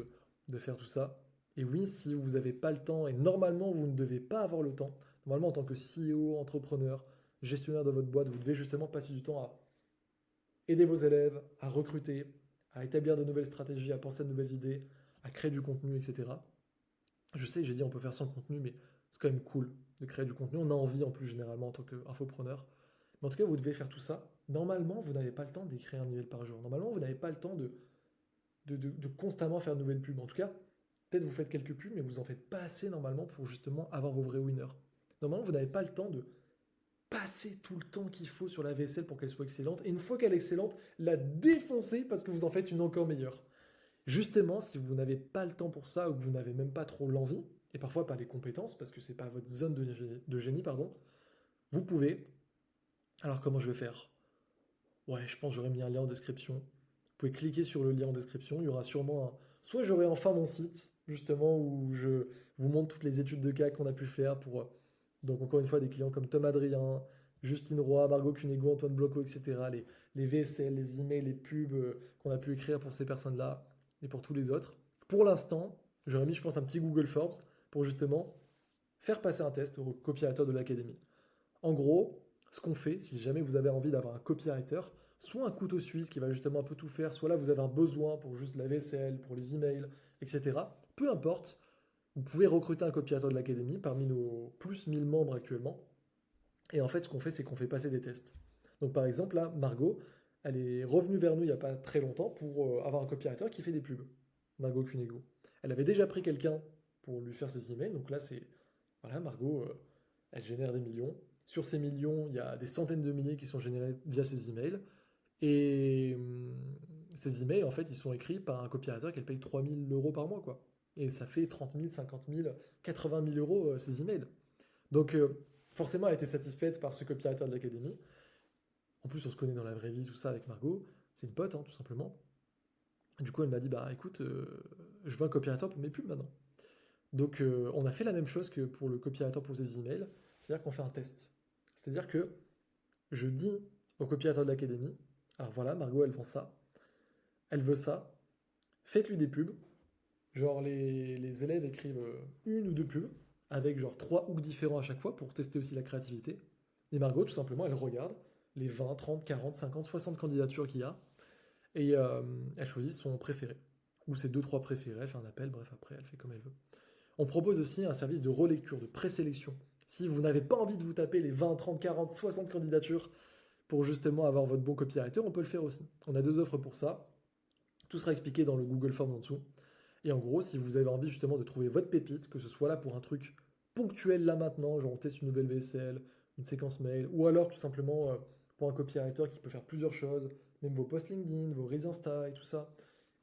de faire tout ça. Et oui, si vous n'avez pas le temps, et normalement vous ne devez pas avoir le temps, normalement en tant que CEO, entrepreneur, gestionnaire de votre boîte, vous devez justement passer du temps aider vos élèves à recruter, à établir de nouvelles stratégies, à penser à de nouvelles idées, à créer du contenu, etc. Je sais, j'ai dit on peut faire sans contenu, mais c'est quand même cool de créer du contenu. On a envie en plus généralement en tant qu'infopreneur. Mais en tout cas, vous devez faire tout ça. Normalement, vous n'avez pas le temps d'écrire un email par jour. Normalement, vous n'avez pas le temps de constamment faire de nouvelles pubs. En tout cas, peut-être vous faites quelques pubs, mais vous en faites pas assez normalement pour justement avoir vos vrais winners. Normalement, vous n'avez pas le temps de passer tout le temps qu'il faut sur la vaisselle pour qu'elle soit excellente. Et une fois qu'elle est excellente, la défoncer parce que vous en faites une encore meilleure. Justement, si vous n'avez pas le temps pour ça ou que vous n'avez même pas trop l'envie, et parfois pas les compétences parce que c'est pas votre zone de génie, pardon, vous pouvez. Alors comment je vais faire? Ouais, je pense que j'aurais mis un lien en description. Vous pouvez cliquer sur le lien en description. Il y aura sûrement un. Soit j'aurai enfin mon site, justement, où je vous montre toutes les études de cas qu'on a pu faire pour. Donc, encore une fois, des clients comme Tom Adrien, Justine Roy, Margot Cunego, Antoine Bloco, etc. Les VSL, les emails, les pubs qu'on a pu écrire pour ces personnes-là et pour tous les autres. Pour l'instant, j'aurais mis, je pense, un petit Google Forms pour justement faire passer un test au copywriter de l'académie. En gros, ce qu'on fait, si jamais vous avez envie d'avoir un copywriter, soit un couteau suisse qui va justement un peu tout faire, soit là vous avez un besoin pour juste la vaisselle, pour les emails, etc. Peu importe, vous pouvez recruter un copywriter de l'académie parmi nos plus 1000 membres actuellement. Et en fait, ce qu'on fait, c'est qu'on fait passer des tests. Donc par exemple, là, Margot, elle est revenue vers nous il n'y a pas très longtemps pour avoir un copywriter qui fait des pubs. Margot Cunego. Elle avait déjà pris quelqu'un pour lui faire ses emails, donc là c'est... Voilà, Margot, elle génère des millions. Sur ces millions, il y a des centaines de milliers qui sont générés via ces emails. Et ces emails, en fait, ils sont écrits par un copywriter qu'elle paye 3 000 € par mois, quoi. Et ça fait 30 000, 50 000, 80 000 euros, ces emails. Donc, forcément, elle était satisfaite par ce copywriter de l'académie. En plus, on se connaît dans la vraie vie, tout ça, avec Margot. C'est une pote, hein, tout simplement. Du coup, elle m'a dit, bah écoute, je veux un copywriter pour mes pubs maintenant. Donc, on a fait la même chose que pour le copywriter pour ses emails. C'est-à-dire qu'on fait un test. C'est-à-dire que je dis au copywriter de l'académie, alors voilà, Margot, elle vend ça, elle veut ça, faites-lui des pubs. Genre, les élèves écrivent une ou deux pubs, avec genre 3 hooks différents à chaque fois pour tester aussi la créativité. Et Margot, tout simplement, elle regarde les 20, 30, 40, 50, 60 candidatures qu'il y a, et elle choisit son préféré. Ou ses deux, trois préférés, elle fait un appel, bref, après, elle fait comme elle veut. On propose aussi un service de relecture, de présélection. Si vous n'avez pas envie de vous taper les 20, 30, 40, 60 candidatures pour justement avoir votre bon copywriter, on peut le faire aussi. On a deux offres pour ça. Tout sera expliqué dans le Google Form en dessous. Et en gros, si vous avez envie justement de trouver votre pépite, que ce soit là pour un truc ponctuel là maintenant, genre on teste une nouvelle VSL, une séquence mail, ou alors tout simplement pour un copywriter qui peut faire plusieurs choses, même vos posts LinkedIn, vos Reels Insta et tout ça,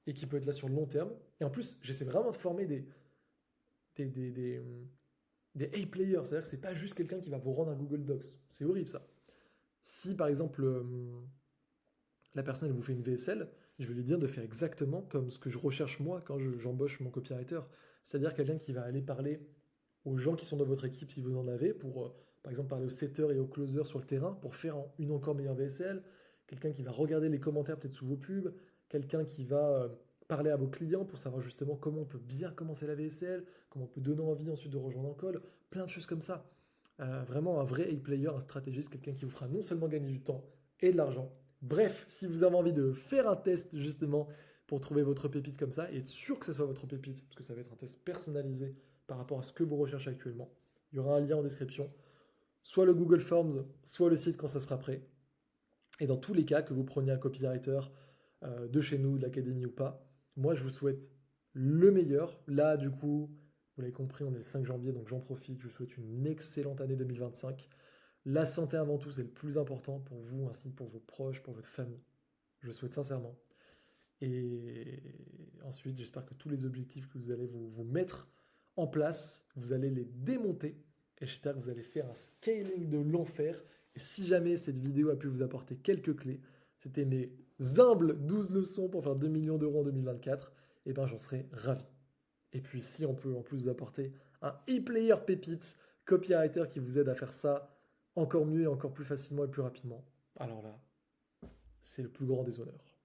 et qui peut être là sur le long terme. Et en plus, j'essaie vraiment de former des, des, des, des A-players, c'est-à-dire que c'est pas juste quelqu'un qui va vous rendre un Google Docs. C'est horrible ça. Si par exemple la personne elle vous fait une VSL, je vais lui dire de faire exactement comme ce que je recherche moi quand j'embauche mon copywriter. C'est-à-dire quelqu'un qui va aller parler aux gens qui sont dans votre équipe si vous en avez, pour par exemple parler aux setters et aux closers sur le terrain pour faire une encore meilleure VSL, quelqu'un qui va regarder les commentaires peut-être sous vos pubs, quelqu'un qui va parler à vos clients pour savoir justement comment on peut bien commencer la VSL, comment on peut donner envie ensuite de rejoindre en call, plein de choses comme ça. Vraiment un vrai A-player, un stratégiste, quelqu'un qui vous fera non seulement gagner du temps et de l'argent. Bref, si vous avez envie de faire un test justement pour trouver votre pépite comme ça et être sûr que ce soit votre pépite, parce que ça va être un test personnalisé par rapport à ce que vous recherchez actuellement, il y aura un lien en description, soit le Google Forms, soit le site quand ça sera prêt. Et dans tous les cas, que vous preniez un copywriter de chez nous, de l'académie ou pas, moi je vous souhaite le meilleur. Là, du coup, vous l'avez compris, on est le 5 janvier, donc j'en profite. Je vous souhaite une excellente année 2025. La santé avant tout, c'est le plus important pour vous, ainsi que pour vos proches, pour votre famille. Je le souhaite sincèrement. Et ensuite, j'espère que tous les objectifs que vous allez vous mettre en place, vous allez les démonter. Et j'espère que vous allez faire un scaling de l'enfer. Et si jamais cette vidéo a pu vous apporter quelques clés, c'était mes humbles 12 leçons pour faire 2 millions d'euros en 2024, et ben j'en serais ravi. Et puis si on peut en plus vous apporter un e-player pépite, copywriter qui vous aide à faire ça encore mieux et encore plus facilement et plus rapidement, alors là, c'est le plus grand des honneurs.